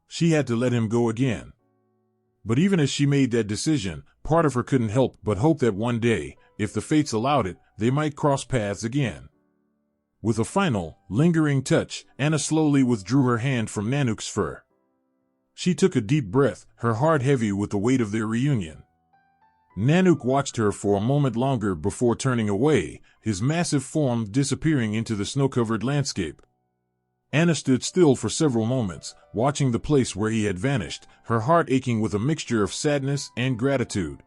She had to let him go again. But even as she made that decision, part of her couldn't help but hope that one day, if the fates allowed it, they might cross paths again. With a final, lingering touch, Anna slowly withdrew her hand from Nanuk's fur. She took a deep breath, her heart heavy with the weight of their reunion. Nanuk watched her for a moment longer before turning away, his massive form disappearing into the snow-covered landscape. Anna stood still for several moments, watching the place where he had vanished, her heart aching with a mixture of sadness and gratitude.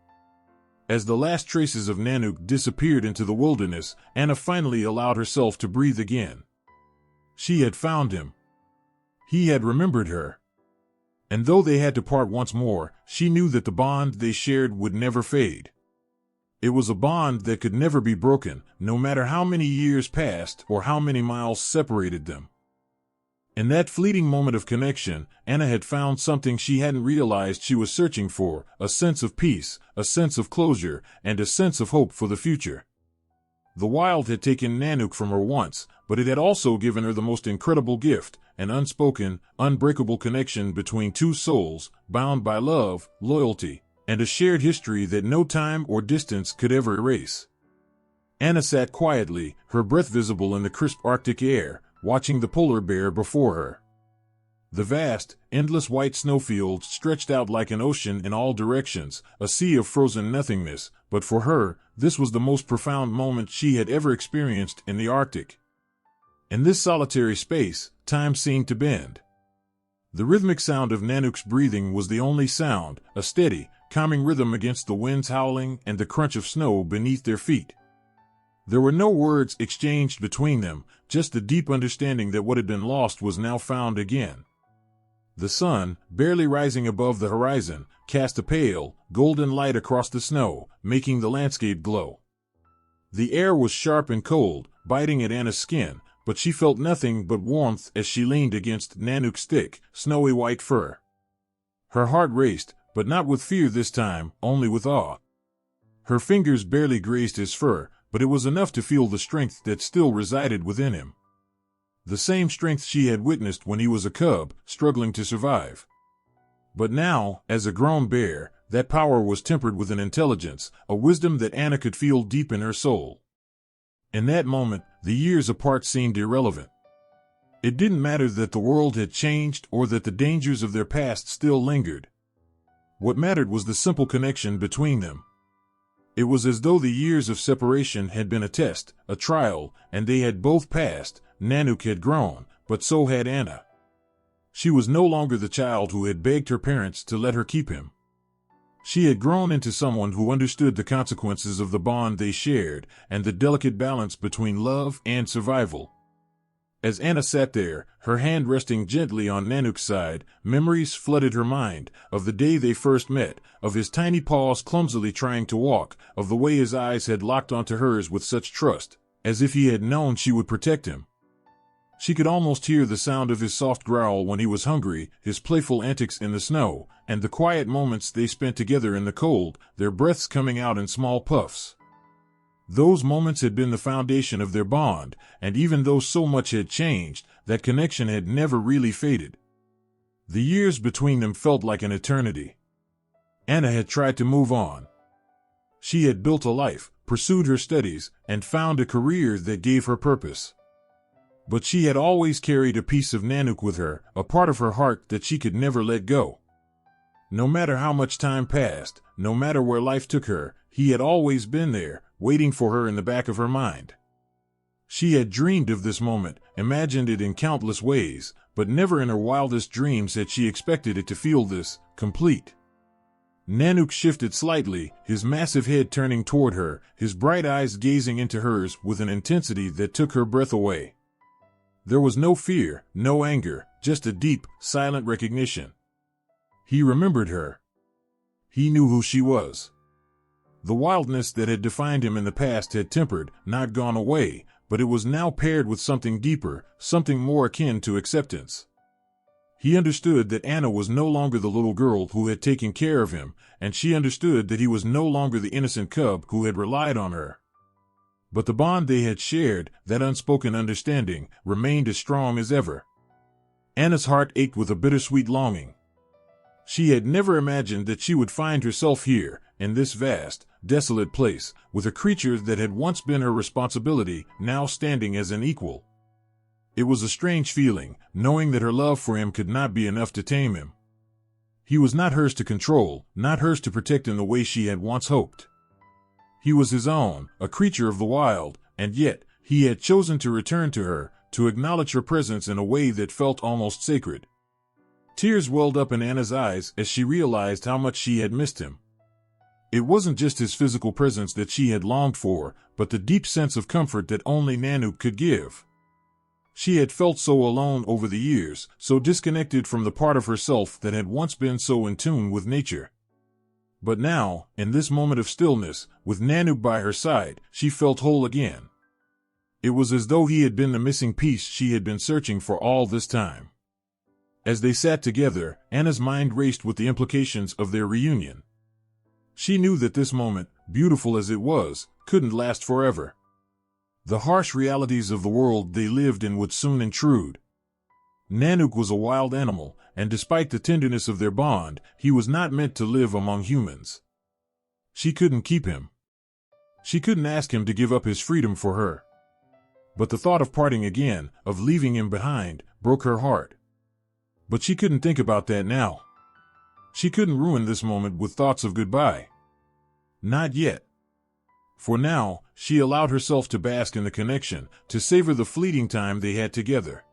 As the last traces of Nanuk disappeared into the wilderness, Anna finally allowed herself to breathe again. She had found him. He had remembered her. And though they had to part once more, she knew that the bond they shared would never fade. It was a bond that could never be broken, no matter how many years passed or how many miles separated them. In that fleeting moment of connection, Anna had found something she hadn't realized she was searching for, a sense of peace, a sense of closure, and a sense of hope for the future. The wild had taken Nanuk from her once, but it had also given her the most incredible gift, an unspoken, unbreakable connection between two souls, bound by love, loyalty, and a shared history that no time or distance could ever erase. Anna sat quietly, her breath visible in the crisp Arctic air, watching the polar bear before her. The vast, endless white snowfields stretched out like an ocean in all directions, a sea of frozen nothingness, but for her, this was the most profound moment she had ever experienced in the Arctic. In this solitary space, time seemed to bend. The rhythmic sound of Nanuk's breathing was the only sound, a steady, calming rhythm against the winds howling and the crunch of snow beneath their feet. There were no words exchanged between them, just the deep understanding that what had been lost was now found again. The sun, barely rising above the horizon, cast a pale, golden light across the snow, making the landscape glow. The air was sharp and cold, biting at Anna's skin, but she felt nothing but warmth as she leaned against Nanuk's thick, snowy white fur. Her heart raced, but not with fear this time, only with awe. Her fingers barely grazed his fur, but it was enough to feel the strength that still resided within him. The same strength she had witnessed when he was a cub, struggling to survive. But now, as a grown bear, that power was tempered with an intelligence, a wisdom that Anna could feel deep in her soul. In that moment, the years apart seemed irrelevant. It didn't matter that the world had changed or that the dangers of their past still lingered. What mattered was the simple connection between them. It was as though the years of separation had been a test, a trial, and they had both passed. Nanuk had grown, but so had Anna. She was no longer the child who had begged her parents to let her keep him. She had grown into someone who understood the consequences of the bond they shared and the delicate balance between love and survival. As Anna sat there, her hand resting gently on Nanuk's side, memories flooded her mind, of the day they first met, of his tiny paws clumsily trying to walk, of the way his eyes had locked onto hers with such trust, as if he had known she would protect him. She could almost hear the sound of his soft growl when he was hungry, his playful antics in the snow, and the quiet moments they spent together in the cold, their breaths coming out in small puffs. Those moments had been the foundation of their bond, and even though so much had changed, that connection had never really faded. The years between them felt like an eternity. Anna had tried to move on. She had built a life, pursued her studies, and found a career that gave her purpose. But she had always carried a piece of Nanuk with her, a part of her heart that she could never let go. No matter how much time passed, no matter where life took her, he had always been there, waiting for her in the back of her mind. She had dreamed of this moment, imagined it in countless ways, but never in her wildest dreams had she expected it to feel this, complete. Nanuk shifted slightly, his massive head turning toward her, his bright eyes gazing into hers with an intensity that took her breath away. There was no fear, no anger, just a deep, silent recognition. He remembered her. He knew who she was. The wildness that had defined him in the past had tempered, not gone away, but it was now paired with something deeper, something more akin to acceptance. He understood that Anna was no longer the little girl who had taken care of him, and she understood that he was no longer the innocent cub who had relied on her. But the bond they had shared, that unspoken understanding, remained as strong as ever. Anna's heart ached with a bittersweet longing. She had never imagined that she would find herself here, in this vast, desolate place, with a creature that had once been her responsibility, now standing as an equal. It was a strange feeling, knowing that her love for him could not be enough to tame him. He was not hers to control, not hers to protect in the way she had once hoped. He was his own, a creature of the wild, and yet, he had chosen to return to her, to acknowledge her presence in a way that felt almost sacred. Tears welled up in Anna's eyes as she realized how much she had missed him. It wasn't just his physical presence that she had longed for, but the deep sense of comfort that only Nanuk could give. She had felt so alone over the years, so disconnected from the part of herself that had once been so in tune with nature. But now, in this moment of stillness, with Nanuk by her side, she felt whole again. It was as though he had been the missing piece she had been searching for all this time. As they sat together, Anna's mind raced with the implications of their reunion. She knew that this moment, beautiful as it was, couldn't last forever. The harsh realities of the world they lived in would soon intrude. Nanuk was a wild animal, and despite the tenderness of their bond, he was not meant to live among humans. She couldn't keep him. She couldn't ask him to give up his freedom for her. But the thought of parting again, of leaving him behind, broke her heart. But she couldn't think about that now. She couldn't ruin this moment with thoughts of goodbye. Not yet. For now, she allowed herself to bask in the connection, to savor the fleeting time they had together.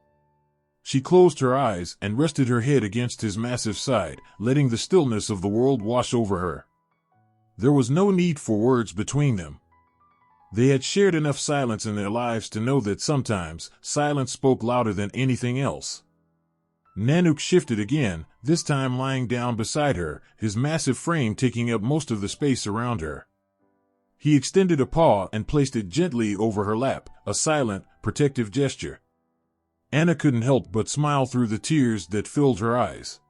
She closed her eyes and rested her head against his massive side, letting the stillness of the world wash over her. There was no need for words between them. They had shared enough silence in their lives to know that sometimes, silence spoke louder than anything else. Nanuk shifted again, this time lying down beside her, his massive frame taking up most of the space around her. He extended a paw and placed it gently over her lap, a silent, protective gesture. Anna couldn't help but smile through the tears that filled her eyes.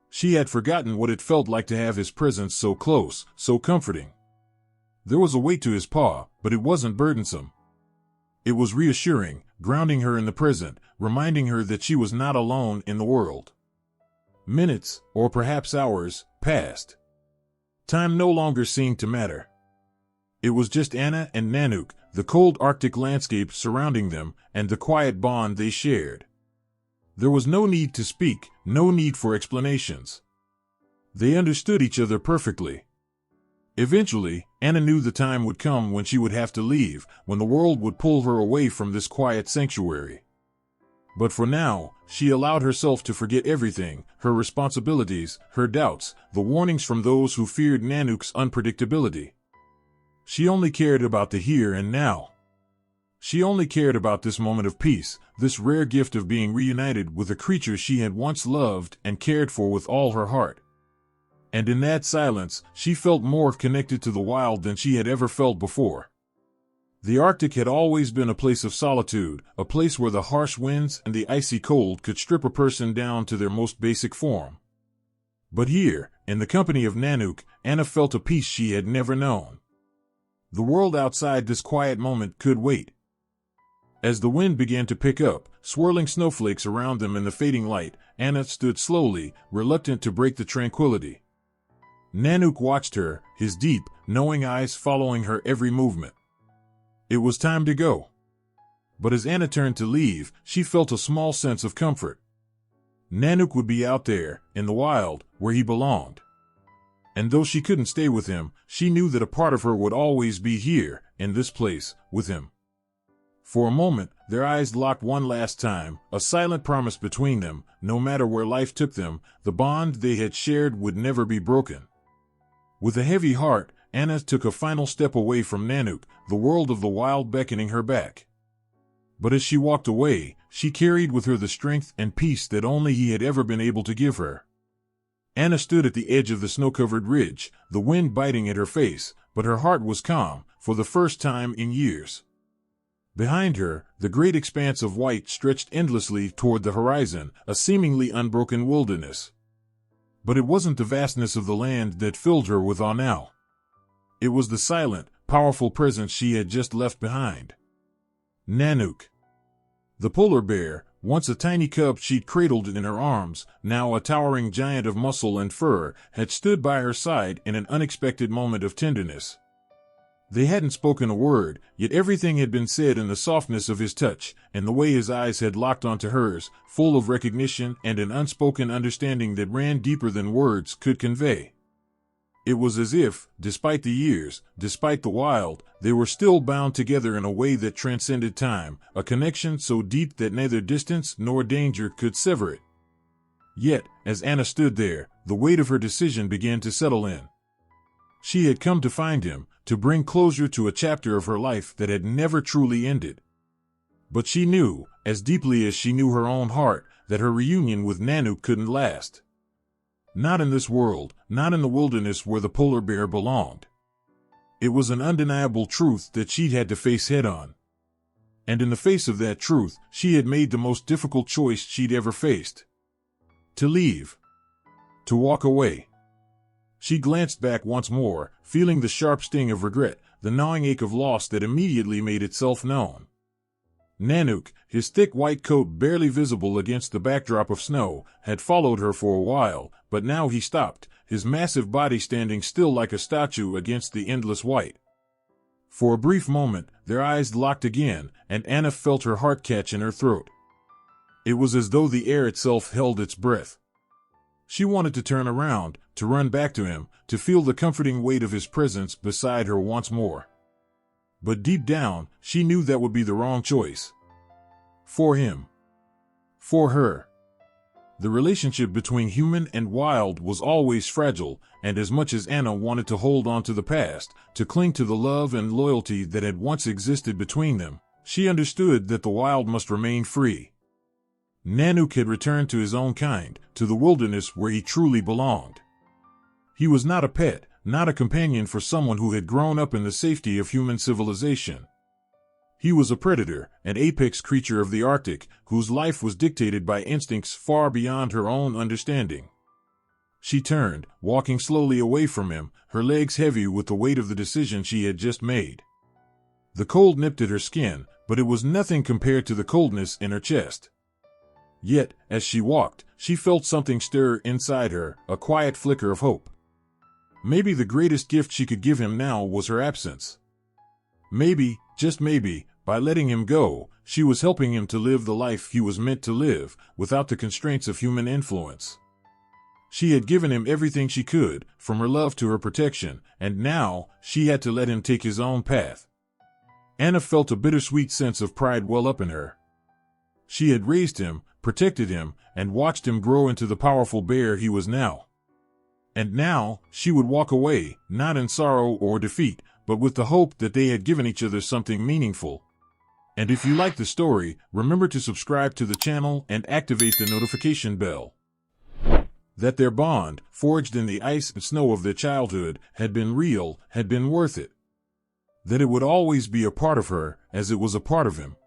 She had forgotten what it felt like to have his presence so close, so comforting. There was a weight to his paw, but it wasn't burdensome. It was reassuring, grounding her in the present, reminding her that she was not alone in the world. Minutes, or perhaps hours, passed. Time no longer seemed to matter. It was just Anna and Nanuk, the cold Arctic landscape surrounding them, and the quiet bond they shared. There was no need to speak, no need for explanations. They understood each other perfectly. Eventually, Anna knew the time would come when she would have to leave, when the world would pull her away from this quiet sanctuary. But for now, she allowed herself to forget everything, her responsibilities, her doubts, the warnings from those who feared Nanuk's unpredictability. She only cared about the here and now. She only cared about this moment of peace, this rare gift of being reunited with a creature she had once loved and cared for with all her heart. And in that silence, she felt more connected to the wild than she had ever felt before. The Arctic had always been a place of solitude, a place where the harsh winds and the icy cold could strip a person down to their most basic form. But here, in the company of Nanuk, Anna felt a peace she had never known. The world outside this quiet moment could wait. As the wind began to pick up, swirling snowflakes around them in the fading light, Anna stood slowly, reluctant to break the tranquility. Nanuk watched her, his deep, knowing eyes following her every movement. It was time to go. But as Anna turned to leave, she felt a small sense of comfort. Nanuk would be out there, in the wild, where he belonged. And though she couldn't stay with him, she knew that a part of her would always be here, in this place, with him. For a moment, their eyes locked one last time, a silent promise between them, no matter where life took them, the bond they had shared would never be broken. With a heavy heart, Anna took a final step away from Nanuk, the world of the wild beckoning her back. But as she walked away, she carried with her the strength and peace that only he had ever been able to give her. Anna stood at the edge of the snow-covered ridge, the wind biting at her face, but her heart was calm, for the first time in years. Behind her, the great expanse of white stretched endlessly toward the horizon, a seemingly unbroken wilderness. But it wasn't the vastness of the land that filled her with awe now. It was the silent, powerful presence she had just left behind. Nanuk. The polar bear, once a tiny cub she'd cradled in her arms, now a towering giant of muscle and fur, had stood by her side in an unexpected moment of tenderness. They hadn't spoken a word, yet everything had been said in the softness of his touch, and the way his eyes had locked onto hers, full of recognition and an unspoken understanding that ran deeper than words could convey. It was as if, despite the years, despite the wild, they were still bound together in a way that transcended time, a connection so deep that neither distance nor danger could sever it. Yet, as Anna stood there, the weight of her decision began to settle in. She had come to find him, to bring closure to a chapter of her life that had never truly ended. But she knew, as deeply as she knew her own heart, that her reunion with Nanuk couldn't last. Not in this world, not in the wilderness where the polar bear belonged. It was an undeniable truth that she'd had to face head-on. And in the face of that truth, she had made the most difficult choice she'd ever faced. To leave. To walk away. She glanced back once more, feeling the sharp sting of regret, the gnawing ache of loss that immediately made itself known. Nanuk, his thick white coat barely visible against the backdrop of snow, had followed her for a while, but now he stopped, his massive body standing still like a statue against the endless white. For a brief moment, their eyes locked again, and Anna felt her heart catch in her throat. It was as though the air itself held its breath. She wanted to turn around, to run back to him, to feel the comforting weight of his presence beside her once more. But deep down, she knew that would be the wrong choice. For him. For her. The relationship between human and wild was always fragile, and as much as Anna wanted to hold on to the past, to cling to the love and loyalty that had once existed between them, she understood that the wild must remain free. Nanuk had returned to his own kind, to the wilderness where he truly belonged. He was not a pet, not a companion for someone who had grown up in the safety of human civilization. He was a predator, an apex creature of the Arctic, whose life was dictated by instincts far beyond her own understanding. She turned, walking slowly away from him, her legs heavy with the weight of the decision she had just made. The cold nipped at her skin, but it was nothing compared to the coldness in her chest. Yet, as she walked, she felt something stir inside her, a quiet flicker of hope. Maybe the greatest gift she could give him now was her absence. Maybe, just maybe, by letting him go, she was helping him to live the life he was meant to live, without the constraints of human influence. She had given him everything she could, from her love to her protection, and now, she had to let him take his own path. Anna felt a bittersweet sense of pride well up in her. She had raised him, protected him, and watched him grow into the powerful bear he was now. And now, she would walk away, not in sorrow or defeat, but with the hope that they had given each other something meaningful. And if you like the story, remember to subscribe to the channel and activate the notification bell. That their bond, forged in the ice and snow of their childhood, had been real, had been worth it. That it would always be a part of her, as it was a part of him.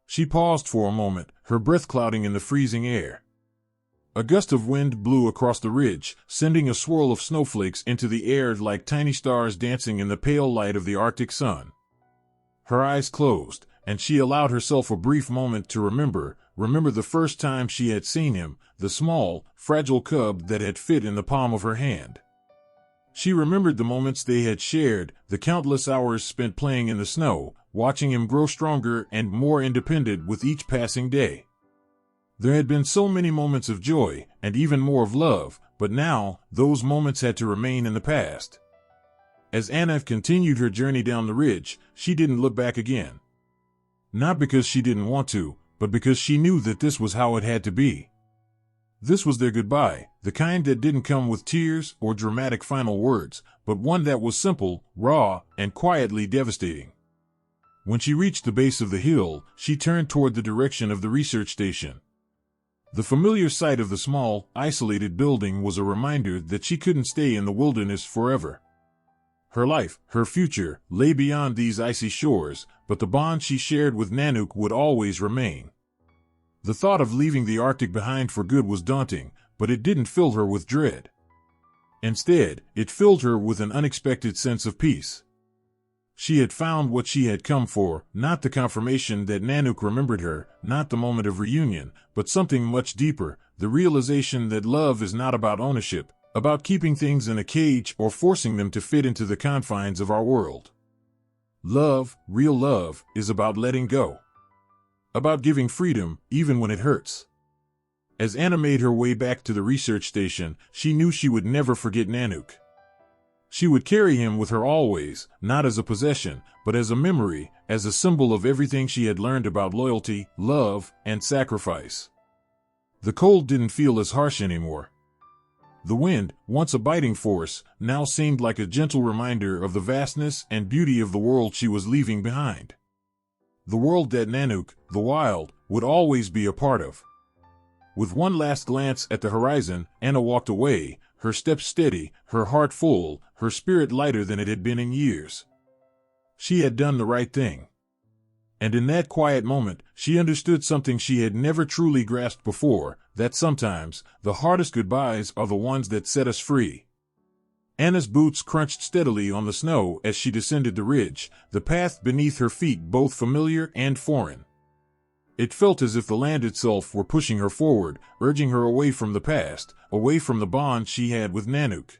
She paused for a moment, her breath clouding in the freezing air. A gust of wind blew across the ridge, sending a swirl of snowflakes into the air like tiny stars dancing in the pale light of the Arctic sun. Her eyes closed, and she allowed herself a brief moment to remember the first time she had seen him, the small, fragile cub that had fit in the palm of her hand. She remembered the moments they had shared, the countless hours spent playing in the snow, watching him grow stronger and more independent with each passing day. There had been so many moments of joy, and even more of love, but now, those moments had to remain in the past. As Anna continued her journey down the ridge, she didn't look back again. Not because she didn't want to, but because she knew that this was how it had to be. This was their goodbye, the kind that didn't come with tears or dramatic final words, but one that was simple, raw, and quietly devastating. When she reached the base of the hill, she turned toward the direction of the research station. The familiar sight of the small, isolated building was a reminder that she couldn't stay in the wilderness forever. Her life, her future, lay beyond these icy shores, but the bond she shared with Nanuk would always remain. The thought of leaving the Arctic behind for good was daunting, but it didn't fill her with dread. Instead, it filled her with an unexpected sense of peace. She had found what she had come for, not the confirmation that Nanuk remembered her, not the moment of reunion, but something much deeper, the realization that love is not about ownership, about keeping things in a cage or forcing them to fit into the confines of our world. Love, real love, is about letting go. About giving freedom, even when it hurts. As Anna made her way back to the research station, she knew she would never forget Nanuk. She would carry him with her always, not as a possession, but as a memory, as a symbol of everything she had learned about loyalty, love, and sacrifice. The cold didn't feel as harsh anymore. The wind, once a biting force, now seemed like a gentle reminder of the vastness and beauty of the world she was leaving behind. The world that Nanuk, the wild, would always be a part of. With one last glance at the horizon, Anna walked away, her steps steady, her heart full, her spirit lighter than it had been in years. She had done the right thing. And in that quiet moment, she understood something she had never truly grasped before, that sometimes, the hardest goodbyes are the ones that set us free. Anna's boots crunched steadily on the snow as she descended the ridge, the path beneath her feet both familiar and foreign. It felt as if the land itself were pushing her forward, urging her away from the past, away from the bond she had with Nanuk.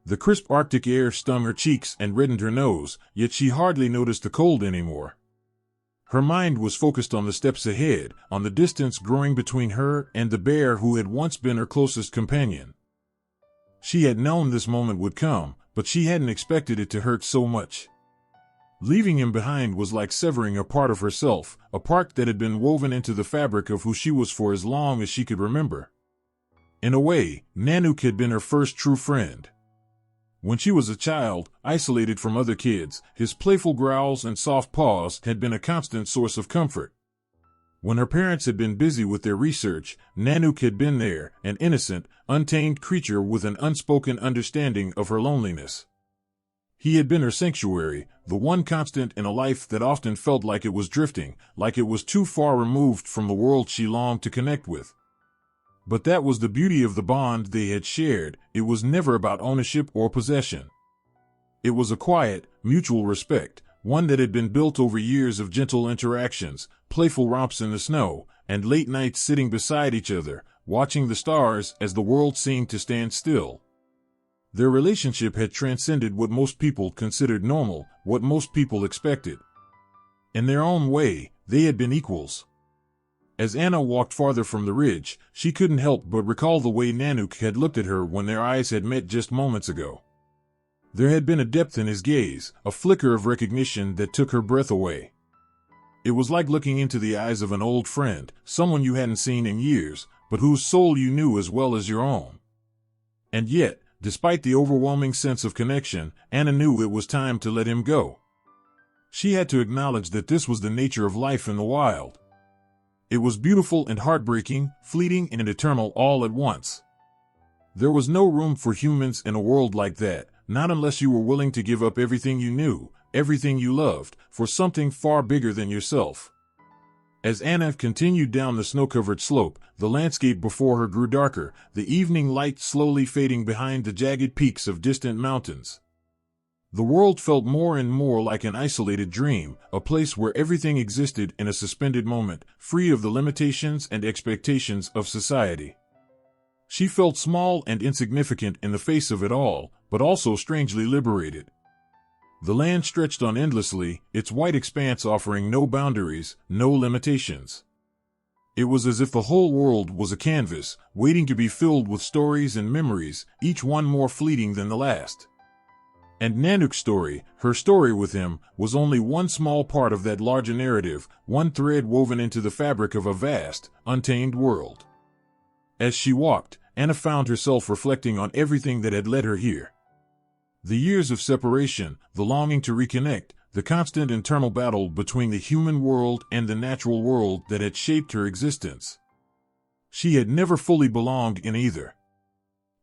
The crisp Arctic air stung her cheeks and reddened her nose, yet she hardly noticed the cold anymore. Her mind was focused on the steps ahead, on the distance growing between her and the bear who had once been her closest companion. She had known this moment would come, but she hadn't expected it to hurt so much. Leaving him behind was like severing a part of herself, a part that had been woven into the fabric of who she was for as long as she could remember. In a way, Nanuk had been her first true friend. When she was a child, isolated from other kids, his playful growls and soft paws had been a constant source of comfort. When her parents had been busy with their research, Nanuk had been there, an innocent, untamed creature with an unspoken understanding of her loneliness. He had been her sanctuary, the one constant in a life that often felt like it was drifting, like it was too far removed from the world she longed to connect with. But that was the beauty of the bond they had shared. It was never about ownership or possession. It was a quiet, mutual respect, one that had been built over years of gentle interactions, playful romps in the snow, and late nights sitting beside each other, watching the stars as the world seemed to stand still. Their relationship had transcended what most people considered normal, what most people expected. In their own way, they had been equals. As Anna walked farther from the ridge, she couldn't help but recall the way Nanuk had looked at her when their eyes had met just moments ago. There had been a depth in his gaze, a flicker of recognition that took her breath away. It was like looking into the eyes of an old friend, someone you hadn't seen in years, but whose soul you knew as well as your own. And yet, despite the overwhelming sense of connection, Anna knew it was time to let him go. She had to acknowledge that this was the nature of life in the wild. It was beautiful and heartbreaking, fleeting and eternal all at once. There was no room for humans in a world like that, not unless you were willing to give up everything you knew, everything you loved, for something far bigger than yourself. As Anna continued down the snow-covered slope, the landscape before her grew darker, the evening light slowly fading behind the jagged peaks of distant mountains. The world felt more and more like an isolated dream, a place where everything existed in a suspended moment, free of the limitations and expectations of society. She felt small and insignificant in the face of it all, but also strangely liberated. The land stretched on endlessly, its white expanse offering no boundaries, no limitations. It was as if the whole world was a canvas, waiting to be filled with stories and memories, each one more fleeting than the last. And Nanuk's story, her story with him, was only one small part of that larger narrative, one thread woven into the fabric of a vast, untamed world. As she walked, Anna found herself reflecting on everything that had led her here. The years of separation, the longing to reconnect, the constant internal battle between the human world and the natural world that had shaped her existence. She had never fully belonged in either.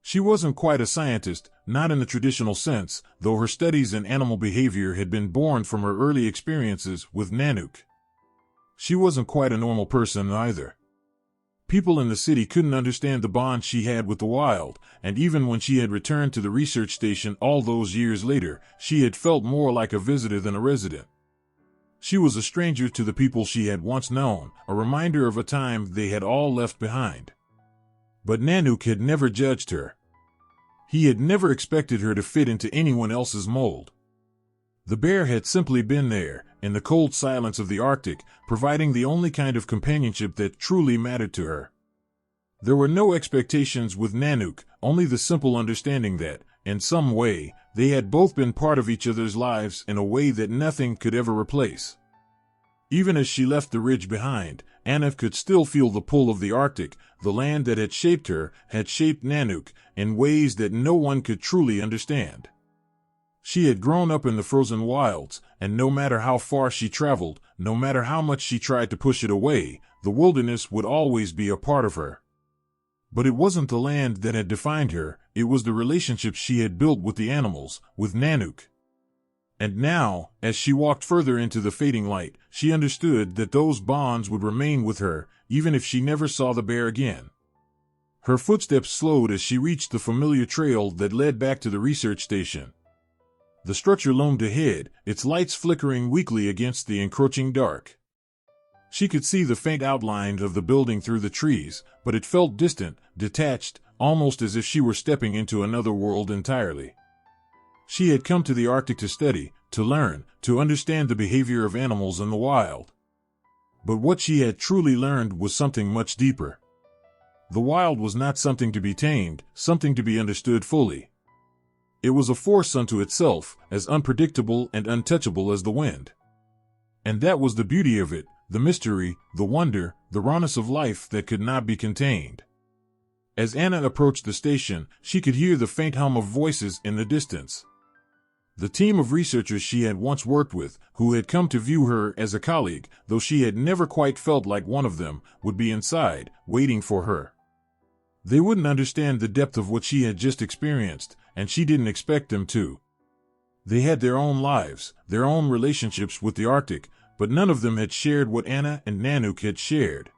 She wasn't quite a scientist, not in the traditional sense, though her studies in animal behavior had been born from her early experiences with Nanuk. She wasn't quite a normal person either. People in the city couldn't understand the bond she had with the wild, and even when she had returned to the research station all those years later, she had felt more like a visitor than a resident. She was a stranger to the people she had once known, a reminder of a time they had all left behind. But Nanuk had never judged her. He had never expected her to fit into anyone else's mold. The bear had simply been there, in the cold silence of the Arctic, providing the only kind of companionship that truly mattered to her. There were no expectations with Nanuk, only the simple understanding that, in some way, they had both been part of each other's lives in a way that nothing could ever replace. Even as she left the ridge behind, Anna could still feel the pull of the Arctic. The land that had shaped her had shaped Nanuk in ways that no one could truly understand. She had grown up in the frozen wilds, and no matter how far she traveled, no matter how much she tried to push it away, the wilderness would always be a part of her. But it wasn't the land that had defined her, it was the relationships she had built with the animals, with Nanuk. And now, as she walked further into the fading light, she understood that those bonds would remain with her, even if she never saw the bear again. Her footsteps slowed as she reached the familiar trail that led back to the research station. The structure loomed ahead, its lights flickering weakly against the encroaching dark. She could see the faint outline of the building through the trees, but it felt distant, detached, almost as if she were stepping into another world entirely. She had come to the Arctic to study, to learn, to understand the behavior of animals in the wild. But what she had truly learned was something much deeper. The wild was not something to be tamed, something to be understood fully. It was a force unto itself, as unpredictable and untouchable as the wind. And that was the beauty of it, the mystery, the wonder, the rawness of life that could not be contained. As Anna approached the station, she could hear the faint hum of voices in the distance. The team of researchers she had once worked with, who had come to view her as a colleague, though she had never quite felt like one of them, would be inside, waiting for her. They wouldn't understand the depth of what she had just experienced, and she didn't expect them to. They had their own lives, their own relationships with the Arctic, but none of them had shared what Anna and Nanuk had shared.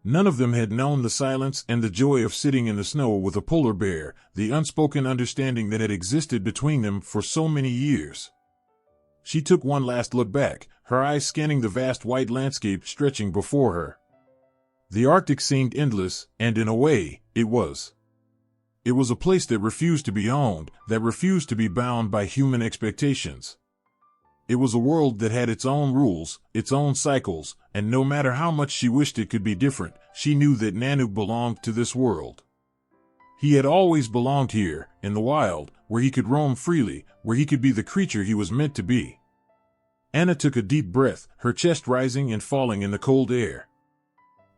None of them had known the silence and the joy of sitting in the snow with a polar bear, the unspoken understanding that had existed between them for so many years. She took one last look back, her eyes scanning the vast white landscape stretching before her. The Arctic seemed endless, and in a way, it was. It was a place that refused to be owned, that refused to be bound by human expectations. It was a world that had its own rules, its own cycles, and no matter how much she wished it could be different, she knew that Nanuk belonged to this world. He had always belonged here, in the wild, where he could roam freely, where he could be the creature he was meant to be. Anna took a deep breath, her chest rising and falling in the cold air.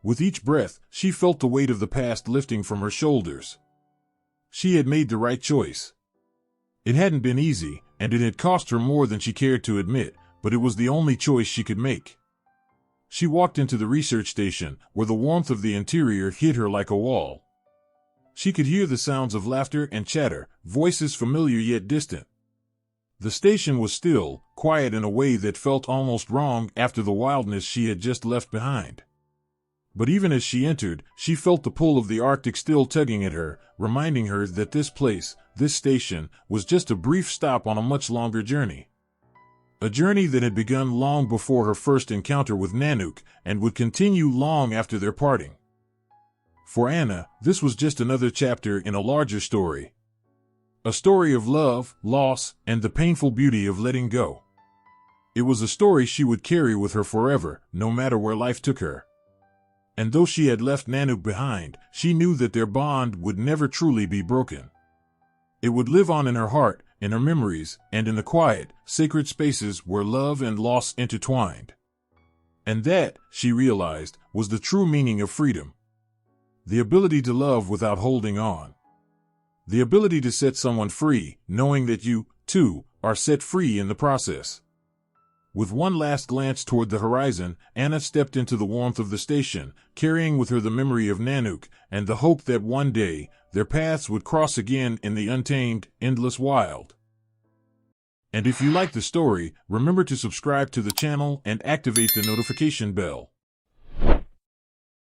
With each breath, she felt the weight of the past lifting from her shoulders. She had made the right choice. It hadn't been easy, and it had cost her more than she cared to admit, but it was the only choice she could make. She walked into the research station, where the warmth of the interior hit her like a wall. She could hear the sounds of laughter and chatter, voices familiar yet distant. The station was still, quiet in a way that felt almost wrong after the wildness she had just left behind. But even as she entered, she felt the pull of the Arctic still tugging at her, reminding her that this place, this station, was just a brief stop on a much longer journey. A journey that had begun long before her first encounter with Nanuk, and would continue long after their parting. For Anna, this was just another chapter in a larger story. A story of love, loss, and the painful beauty of letting go. It was a story she would carry with her forever, no matter where life took her. And though she had left Nanuk behind, she knew that their bond would never truly be broken. It would live on in her heart, in her memories, and in the quiet, sacred spaces where love and loss intertwined. And that, she realized, was the true meaning of freedom. The ability to love without holding on. The ability to set someone free, knowing that you, too, are set free in the process. With one last glance toward the horizon, Anna stepped into the warmth of the station, carrying with her the memory of Nanuk, and the hope that one day, their paths would cross again in the untamed, endless wild. And if you like the story, remember to subscribe to the channel and activate the notification bell.